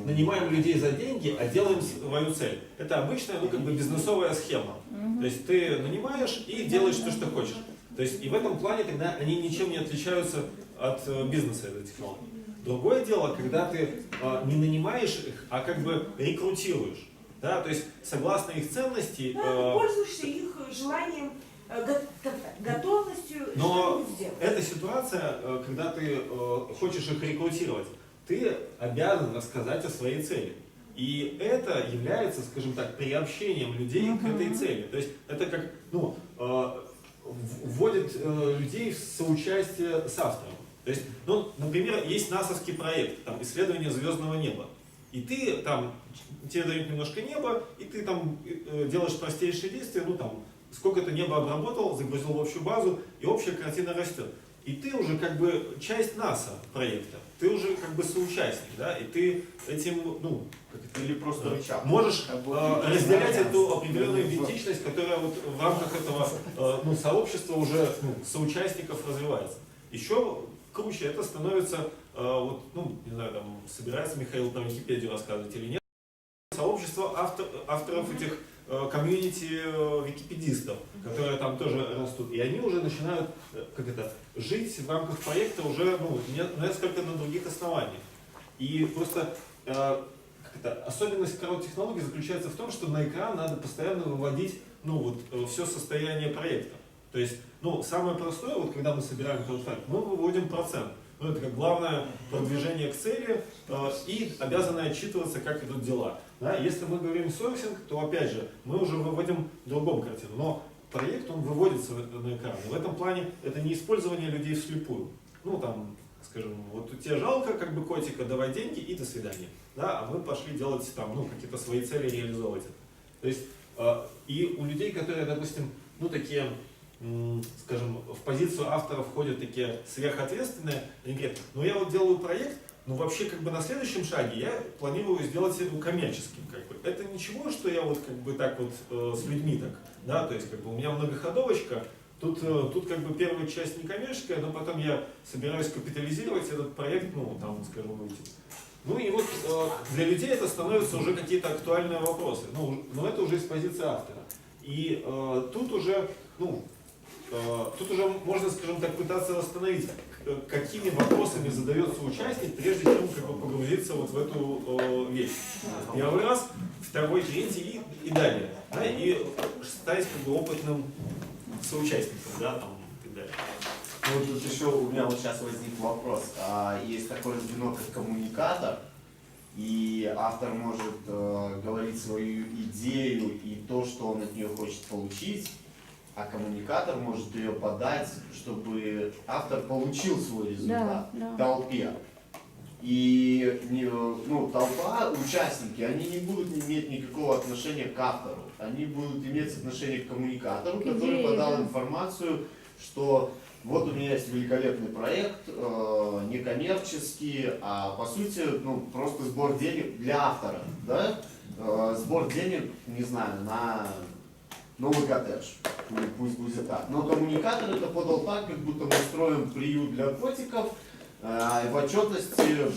нанимаем людей за деньги, а делаем свою цель. Это обычная, ну, как бы бизнесовая схема. То есть ты нанимаешь и делаешь то, что хочешь. То есть и в этом плане тогда они ничем не отличаются от бизнеса этой технологии. Другое дело, когда ты не нанимаешь их, а как бы рекрутируешь. Да? То есть согласно их ценностей. Да, ты пользуешься их желанием, готовностью Но что-нибудь сделать. эта ситуация, когда ты хочешь их рекрутировать, ты обязан рассказать о своей цели. И это является, скажем так, приобщением людей к этой цели. То есть это как, ну, вводит людей в соучастие с автором. То есть, ну, например, есть НАСАовский проект, там, исследование звездного неба. И ты там, тебе дают немножко неба, и ты там делаешь простейшие действия, ну там, сколько-то неба обработал, загрузил в общую базу, и общая картина растет. И ты уже как бы часть НАСА проекта, ты уже как бы соучастник, да, и ты этим, ну, как это, Или просто рычаг. можешь разделять эту определенную идентичность, которая вот в рамках этого ну, сообщества уже, ну, соучастников развивается. Еще круче это становится, вот, ну, не знаю, там, собирается Михаил про Википедию рассказывать или нет, сообщество авторов этих комьюнити википедистов, которые там тоже растут, и они уже начинают, как это, жить в рамках проекта уже, ну, несколько на других основаниях. И просто как это, особенность крауд-технологий заключается в том, что на экран надо постоянно выводить, ну, вот, все состояние проекта. То есть, ну, самое простое, вот когда мы собираем краудфандинг, мы выводим процент. Ну, это как главное продвижение к цели и обязаны отчитываться, как идут дела. Да? Если мы говорим сорсинг, то опять же, мы уже выводим другую картину. Но проект, он выводится на экран. И в этом плане это не использование людей вслепую. Ну, там, скажем, вот тебе жалко, как бы, котика, давай деньги и до свидания. Да? А мы пошли делать там, ну, какие-то свои цели, реализовывать это. То есть, и у людей, которые, допустим, ну, такие, скажем, в позицию автора входят такие сверхответственные, они говорят, ну я вот делаю проект, но вообще как бы на следующем шаге я планирую сделать его коммерческим. Как бы. Это ничего, что я вот как бы так вот с людьми так, да, то есть как бы у меня многоходовочка, тут как бы первая часть не коммерческая, но потом я собираюсь капитализировать этот проект, ну там, скажем, выйти. Ну и вот для людей это становятся уже какие-то актуальные вопросы, но это уже с позиции автора. И тут уже, ну, тут уже можно, скажем так, пытаться восстановить, какими вопросами задается участник, прежде чем как бы погрузиться вот в эту вещь. Первый раз, второй, третий и далее. Да, и стать как бы опытным соучастником, да, там, и так далее. Ну, тут еще у меня вот сейчас возник вопрос. Есть такое звено, как коммуникатор, и автор может говорить свою идею и то, что он от нее хочет получить. а коммуникатор может ее подать, чтобы автор получил свой результат Да, да. толпе. И ну, толпа, участники, они не будут иметь никакого отношения к автору. Они будут иметь отношение к коммуникатору, который идее, подал да. информацию, что вот у меня есть великолепный проект, некоммерческий, а по сути, ну, просто сбор денег для автора, да? Сбор денег, не знаю, на новый коттедж, пусть будет так. Но коммуникатор это подал так, как будто мы строим приют для котиков, и в отчетности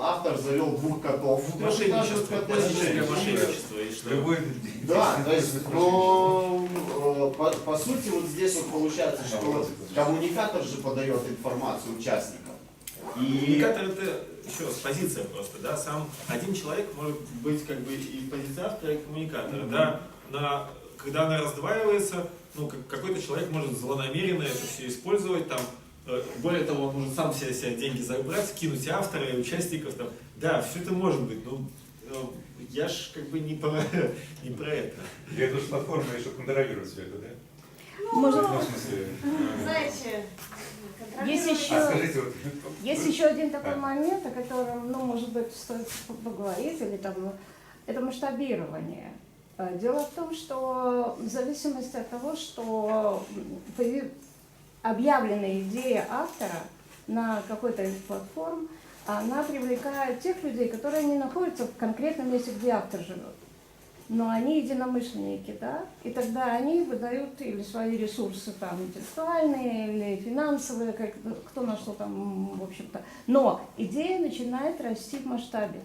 автор завел 2 котов в Мошенничество, коттедже. классическое мошенничество. И что? Любой... Да, то есть, но по сути вот здесь вот получается, что коммуникатор же подает информацию участникам. И Коммуникатор это еще раз позиция просто, да, сам один человек может быть как бы и позиция автора, и коммуникатора, да, когда она раздваивается, ну, какой-то человек может злонамеренно это все использовать, там, более того, он может сам себе деньги забрать, кинуть автора и участников, там, да, все это может быть, но я ж как бы не про это. И эту же платформу еще контролирует все это, да? Может, Ну, в смысле... Знаете, есть контролировать- еще, А скажите, вот... есть еще один такой А. момент, о котором, ну, может быть, стоит поговорить, или там, это масштабирование. Дело в том, что в зависимости от того, что объявленная идея автора на какой-то из платформ, она привлекает тех людей, которые не находятся в конкретном месте, где автор живет. Но они единомышленники, да, и тогда они выдают или свои ресурсы там интеллектуальные, или финансовые, как, кто на что там, в общем-то. Но идея начинает расти в масштабе.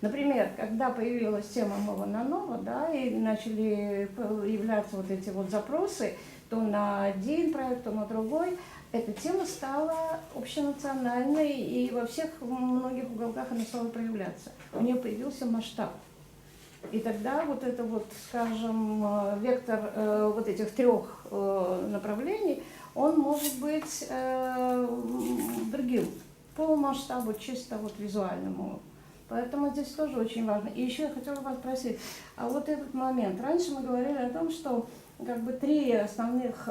Например, когда появилась тема «Нова на Нова», да, и начали появляться вот эти вот запросы, то на один проект, то на другой, эта тема стала общенациональной, и во всех многих уголках она стала проявляться. У нее появился масштаб. И тогда вот это вот, скажем, вектор вот этих 3 направлений, он может быть другим, по масштабу чисто вот визуальному. Поэтому здесь тоже очень важно. И еще я хотела вас спросить, а вот этот момент. Раньше мы говорили о том, что как бы 3 основных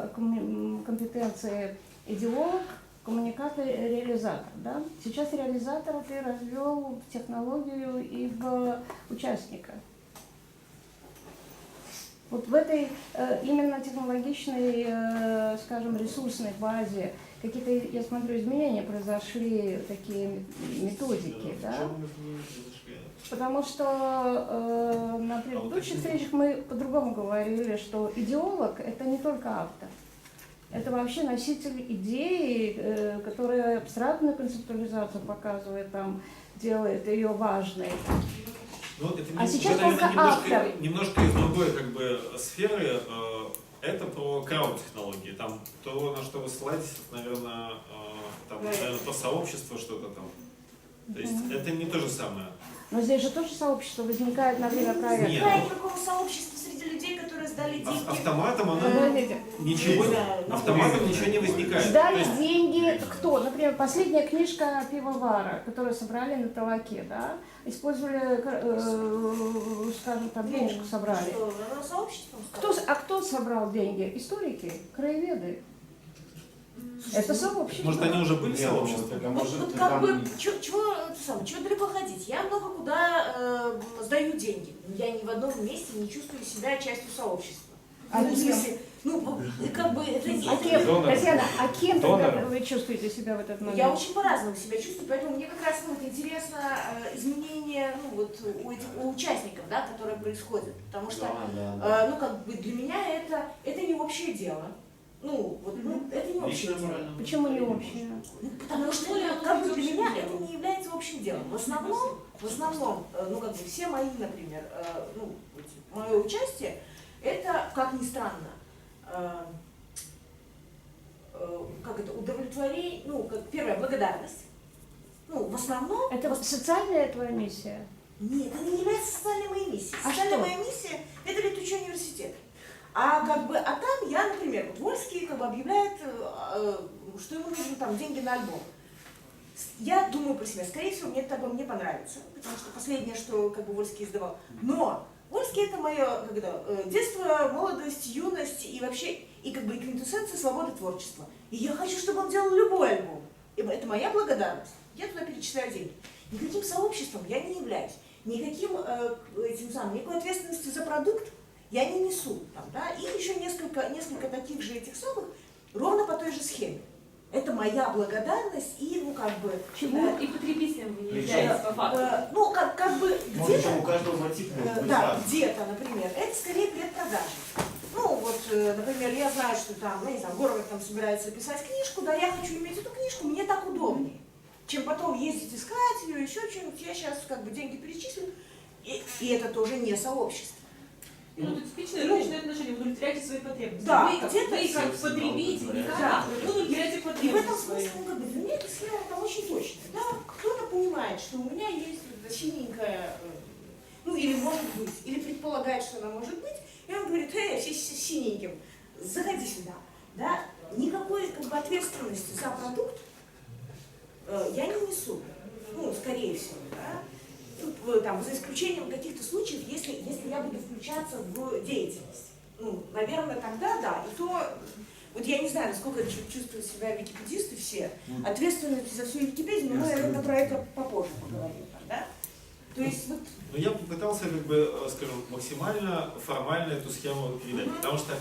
компетенции: идеолог, коммуникатор и реализатор. Да? Сейчас реализатора ты развел в технологию и в участника. Вот в этой именно технологичной, скажем, ресурсной базе какие-то, я смотрю, изменения произошли, такие методики, да? Почему мы не произошли? Потому что на предыдущих встречах мы по-другому говорили, что идеолог – это не только автор. Это вообще носитель идеи, которая абстрактную концептуализацию показывает, там, делает ее важной. Ну, это А сейчас наверное, только автор. немножко из другой как бы сферы. Это про крауд-технологии. Там то, на что вы ссылаетесь, наверное, про сообщество что-то там. То есть это не то же самое. Но здесь же тоже сообщество возникает на время проекта. Нет. Нет никакого сообщества среди людей, которые сдали деньги. Автоматом оно Подождите. ничего, автоматом ничего не возникает. То Сдали есть деньги кто? Например, последняя книжка пивовара, которую собрали на Талаке, да? Использовали, скажем, там, денежку собрали. Что, оно сообществом стало? Кто собрал деньги? Историки, краеведы. Это сообщество. может, они уже были Не, ну, сообществом? так, а Вот, может, вот ты как там- бы, чего далеко ходить? Я много куда сдаю деньги. Я ни в одном месте не чувствую себя частью сообщества. А Ну, в кем? смысле, ну, как бы, это А кем, Донором. Татьяна, а кем тогда Донором. вы чувствуете себя в этот момент? Я очень по-разному себя чувствую, поэтому мне как раз вот интересно изменение у участников, да, которое происходит. Потому что, Да. ну, как бы для меня это не общее дело. Ну, вот, это не общее Личное дело. моральное Почему не настроение, общее? Ну, потому что как бы для меня это не является общим делом. В основном, ну, как бы все мои, например, мое участие, это, как ни странно, как это, удовлетворение, ну, как первая благодарность. Ну, в основном... Это вот социальная твоя миссия? Нет, это не является социальной моей миссией. А Социальная что? моя миссия – это летучий университет. А как бы, а там я, например, вот Вольский как бы объявляет, что ему нужны там деньги на альбом. Я думаю про себя, скорее всего, мне это альбом не понравится, потому что последнее, что как бы Вольский издавал. Но Ольский это мое детство, молодость, юность и вообще и как бы и квинтэссенция свободы творчества. И я хочу, чтобы он делал любой альбом. И это моя благодарность. Я туда перечисляю деньги. Никаким сообществом я не являюсь. Никакой ответственности за продукт я не несу. Там, да? И еще несколько таких же этих самых, ровно по той же схеме. Это моя благодарность и, Почему и потребителем вы не являетесь по факту? Может, где-то... у каждого мотив может быть Да, разный. где-то, например, это скорее предпродажа. Например, я знаю, что там, Город там собирается писать книжку, да, я хочу иметь эту книжку, мне так удобнее, чем потом ездить искать ее, еще что-нибудь. Я сейчас деньги перечислю, и это тоже не сообщество. Ну, это типичное рыночное отношение, вы удовлетворяете свои потребности. Да, вы как потребитель, не Да. вы удовлетворяете И в потребности этом свои. смысле, для меня эта схема там очень точная. Да, кто-то понимает, что у меня есть синенькая, или может быть, или предполагает, что она может быть, и он говорит: синеньким, заходи сюда. Да? Никакой ответственности за продукт я не несу, скорее всего, да? За исключением каких-то случаев, если я буду включаться в деятельность. Наверное, тогда да. И то, я не знаю, насколько чувствуют себя википедисты все, ответственность за всю Википедию, но мы, наверное, про это попозже поговорим. Да? То есть Я попытался, скажем, максимально формально эту схему передать, потому что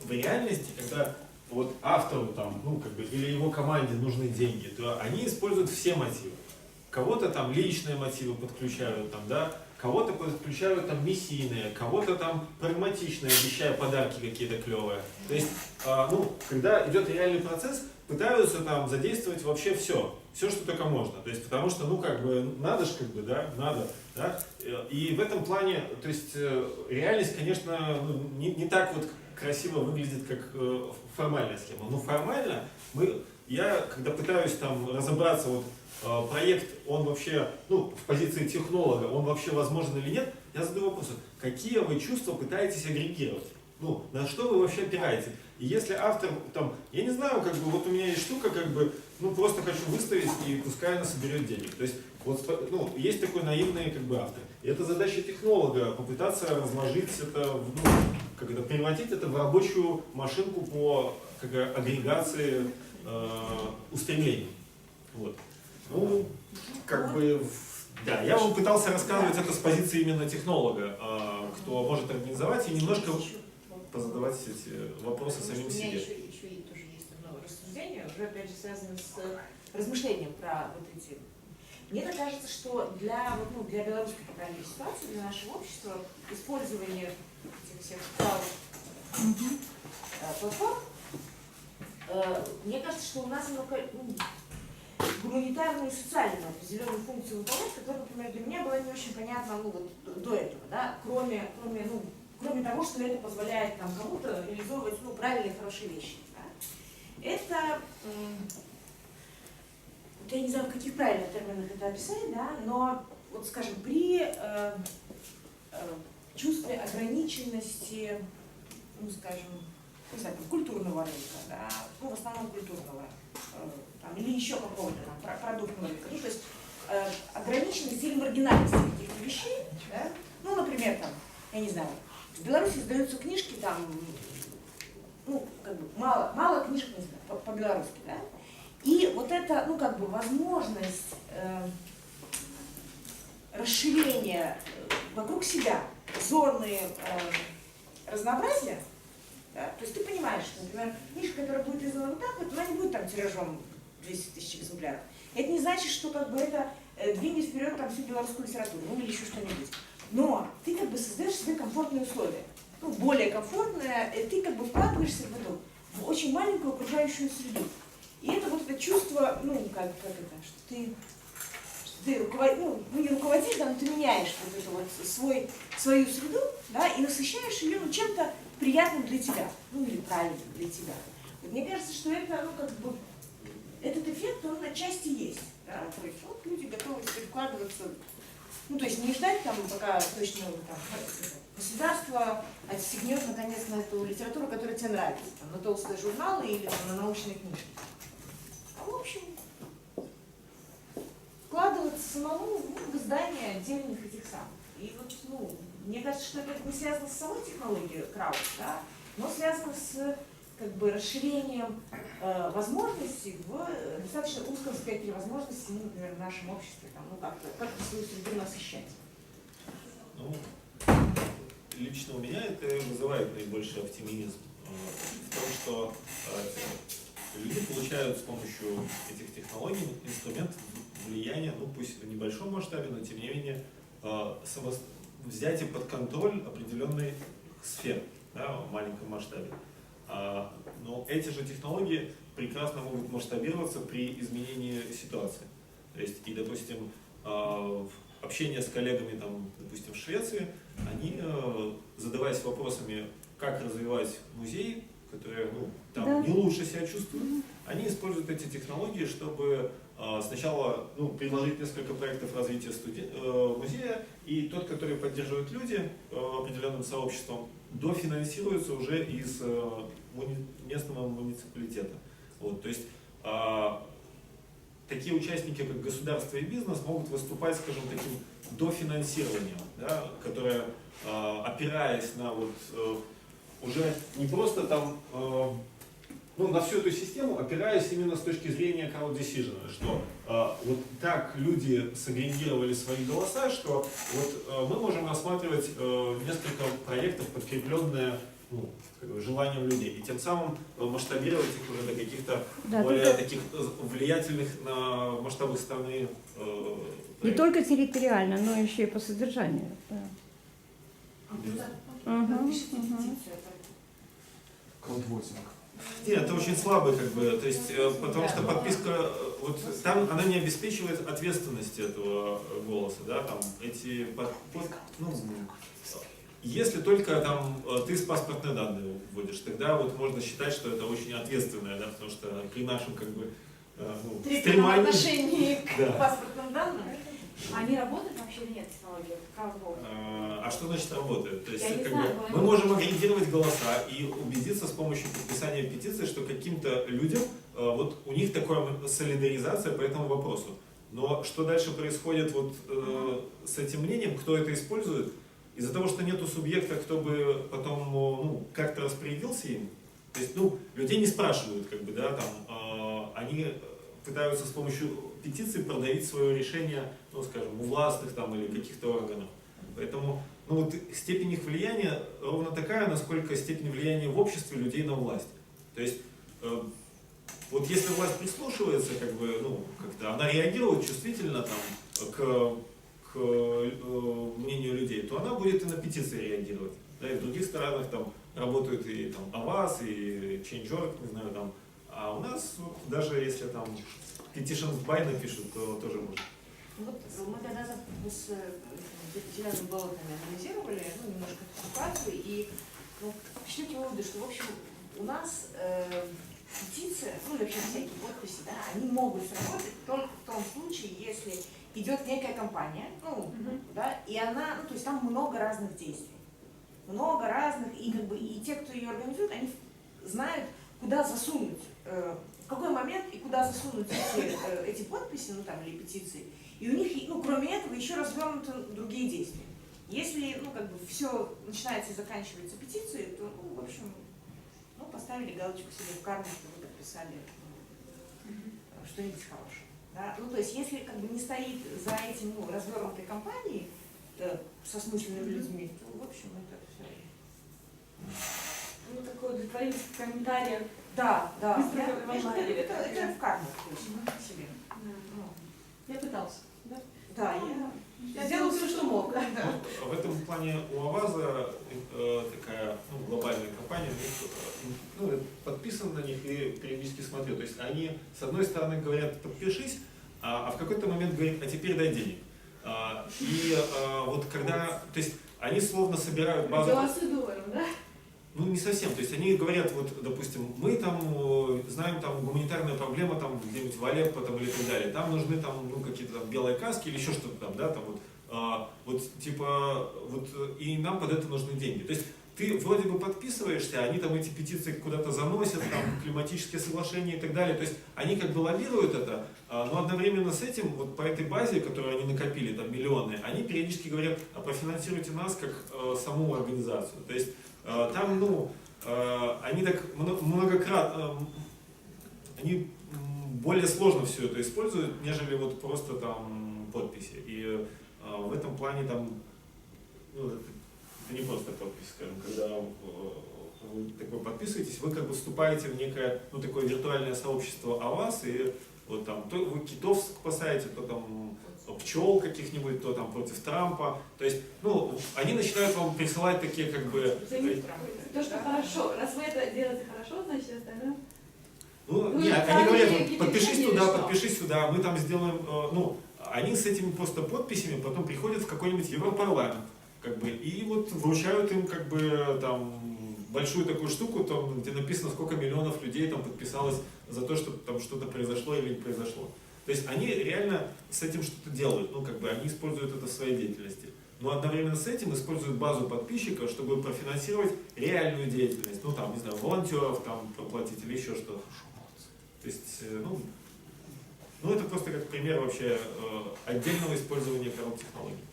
в реальности, когда автору или его команде нужны деньги, то они используют все мотивы. Кого-то там личные мотивы подключают, кого-то подключают мессийные, кого-то прагматичные, обещая подарки какие-то клевые. То есть, когда идет реальный процесс, пытаются задействовать вообще все, что только можно. То есть, потому что, надо ж, надо. Да? И в этом плане, то есть, реальность, конечно, не так красиво выглядит, как формальная схема. Но формально я, когда пытаюсь разобраться, проект, он вообще, в позиции технолога, он вообще возможен или нет, я задаю вопрос: какие вы чувства пытаетесь агрегировать? На что вы вообще опираетесь? И если автор, я не знаю, у меня есть штука, просто хочу выставить, и пускай она соберет денег. То есть, есть такой наивный, автор. И это задача технолога, попытаться разложить это, превратить это в рабочую машинку по агрегации устремлений. Да, я вам пытался рассказывать это с позиции именно технолога, кто может организовать и немножко позадавать эти вопросы самим у меня себе. еще тоже есть одно рассуждение, уже опять же связано с размышлением про эти. Мне так кажется, что для белорусской, по крайней мере, ситуации, для нашего общества, использование этих всех платформ, мне кажется, что у нас гуманитарную и социальную определенную функцию выполнять, которая, например, для меня была не очень понятна до этого, да, кроме того, что это позволяет кому-то реализовывать правильные, хорошие вещи. Да. Это, я не знаю, в каких правильных терминах это описать, да, но, скажем, при чувстве ограниченности, культурного рынка, да, в основном культурного, или еще какого-то продуктного рынка. То есть ограниченность или маргинальность каких-то вещей, да? Например, я не знаю, в Беларуси издаются книжки, мало книжек, не знаю, по-белорусски, да? И это, возможность расширения вокруг себя зоны разнообразия, да? То есть ты понимаешь, что, например, книжка, которая будет издана она не будет тиражом 200 тысяч экземпляров. Это не значит, что это двинет вперед всю белорусскую литературу, или еще что-нибудь. Но ты создаешь себе комфортные условия. Более комфортные, ты вкладываешься в очень маленькую окружающую среду. И это чувство, что ты не руководишь, но ты меняешь свою среду, да, и насыщаешь ее чем-то приятным для тебя, или правильным для тебя. Мне кажется, что это, этот эффект, он отчасти есть. Да? То есть люди готовы теперь вкладываться, то есть не ждать пока точно государство отстегнет наконец на эту литературу, которая тебе нравится, на толстые журналы или на научные книжки. А в общем, вкладываться самому в издание отдельных этих самых. И мне кажется, что это не связано с самой технологией крауд, да, но связано с как бы расширением возможностей в достаточно узком спектре возможностей, ну, например, в нашем обществе, там, ну, как-то свою среду насыщать. Ну, лично у меня это вызывает наибольший оптимизм в том, что люди получают с помощью этих технологий инструмент влияния, ну пусть в небольшом масштабе, но тем не менее взятие под контроль определенной сферы, да, в маленьком масштабе. Но эти же технологии прекрасно могут масштабироваться при изменении ситуации. То есть, и, допустим, общение с коллегами, там, допустим, в Швеции, они, задаваясь вопросами, как развивать музей, которые, ну, там не лучше себя чувствуют, они используют эти технологии, чтобы сначала, ну, предложить несколько проектов развития музея, и тот, который поддерживают люди определенным сообществом, дофинансируется уже из местного муниципалитета. Вот, то есть такие участники, как государство и бизнес, могут выступать, скажем, таким дофинансированием, да, которое, опираясь на вот, уже не просто там, ну, на всю эту систему, опираясь именно с точки зрения crowd decision, что вот так люди сагрегировали свои голоса, что вот мы можем рассматривать несколько проектов, подкрепленные, ну, желанием людей, и тем самым масштабировать их уже до каких-то более таких влиятельных на масштабы страны. Не только территориально, но еще и по содержанию. Краудворсинг. Нет, это очень слабый, как бы, то есть, потому что подписка, вот там она не обеспечивает ответственности этого голоса, да, там эти, ну, если только там ты с паспортные данные вводишь, тогда вот можно считать, что это очень ответственное, да, потому что при нашем, как бы, ну, Трепетном отношении к да. паспортным данным. Они работают вообще или нет технологии? А что значит работает? То есть, Я не как знаю, бы, мы можем агрегировать голоса и убедиться с помощью подписания петиции, что каким-то людям вот у них такая солидаризация по этому вопросу. Но что дальше происходит вот с этим мнением, кто это использует? Из-за того, что нету субъекта, кто бы потом, ну, как-то распорядился им, то есть, ну, людей не спрашивают, как бы, да, там, они пытаются с помощью петиции продавить свое решение, ну, скажем, у властных там или каких-то органов. Поэтому, ну, вот степень их влияния ровно такая, насколько степень влияния в обществе людей на власть. То есть, вот если власть прислушивается, как бы, ну, как-то она реагирует чувствительно там к мнению людей, то она будет и на петиции реагировать. Да, и в других странах там работают и там АВАС, и Change.org, не знаю, там. А у нас, вот, даже если там petitions by напишут, то тоже можно. Вот мы когда с Екатериной Болотами анализировали, ну, немножко ситуацию, и, ну, пришли к выводу, что, в общем, у нас петиция, ну, и вообще всякие подписи, да, они могут сработать только в том случае, если идет некая кампания, ну, да, и она, ну, то есть там много разных действий. Много разных, и как бы и те, кто ее организует, они знают, куда засунуть, в какой момент и куда засунуть эти подписи, ну там, или петиции. И у них, ну, кроме этого, еще развернуты другие действия. Если, ну, как бы все начинается и заканчивается петицией, то, ну, в общем, ну, поставили галочку себе в карму, что вы подписали что-нибудь хорошее. Да? Ну, то есть, если как бы не стоит за этим, ну, развернутой кампанией со смысленными людьми, то, в общем, это все. Ну, такой удовлетворительный комментарий. Да, да. Это в карму, то есть, себе. Я пытался. Да, я сделала все, что мог. Вот в этом плане у АВАЗа такая, ну, глобальная компания, ну, подписан на них и периодически смотрю. То есть они с одной стороны говорят подпишись, а в какой-то момент говорят, а теперь дай денег. И вот когда, то есть они словно собирают базу. Голосуем, да? Ну, не совсем. То есть они говорят, вот, допустим, мы там знаем, там гуманитарная проблема там где-нибудь в Алеппо там, или так далее. Там нужны там, ну, какие-то там белые каски или еще что-то там, да, там вот, вот типа, вот, и нам под это нужны деньги. То есть ты вроде бы подписываешься, они там эти петиции куда-то заносят, там климатические соглашения и так далее. То есть они как бы лоббируют это, но одновременно с этим, вот по этой базе, которую они накопили, там миллионы, они периодически говорят, а профинансируйте нас как саму организацию. То есть там, ну, они так многократно, они более сложно все это используют, нежели вот просто там подписи. И в этом плане там, ну, это не просто подпись, скажем, когда вы такой подписываетесь, вы как бы вступаете в некое, ну, такое виртуальное сообщество о вас, и вот там, то вы китов спасаете, то там пчел каких-нибудь, то там против Трампа. То есть, ну, они начинают вам присылать такие как бы... То, что хорошо. Раз вы это делаете хорошо, значит остальное. Ну, Ну, нет, это они говорят, они вот, подпишись или туда, что? подпишись сюда, мы там сделаем, ну, они с этими просто подписями потом приходят в какой-нибудь Европарламент, как бы, и вот вручают им, как бы, там, большую такую штуку, там, где написано, сколько миллионов людей там подписалось за то, что там что-то произошло или не произошло. То есть они реально с этим что-то делают, ну, как бы, они используют это в своей деятельности. Но одновременно с этим используют базу подписчиков, чтобы профинансировать реальную деятельность, ну, там, не знаю, волонтеров там проплатить или еще что-то. То есть, ну, это просто как пример вообще отдельного использования коррупт-технологий.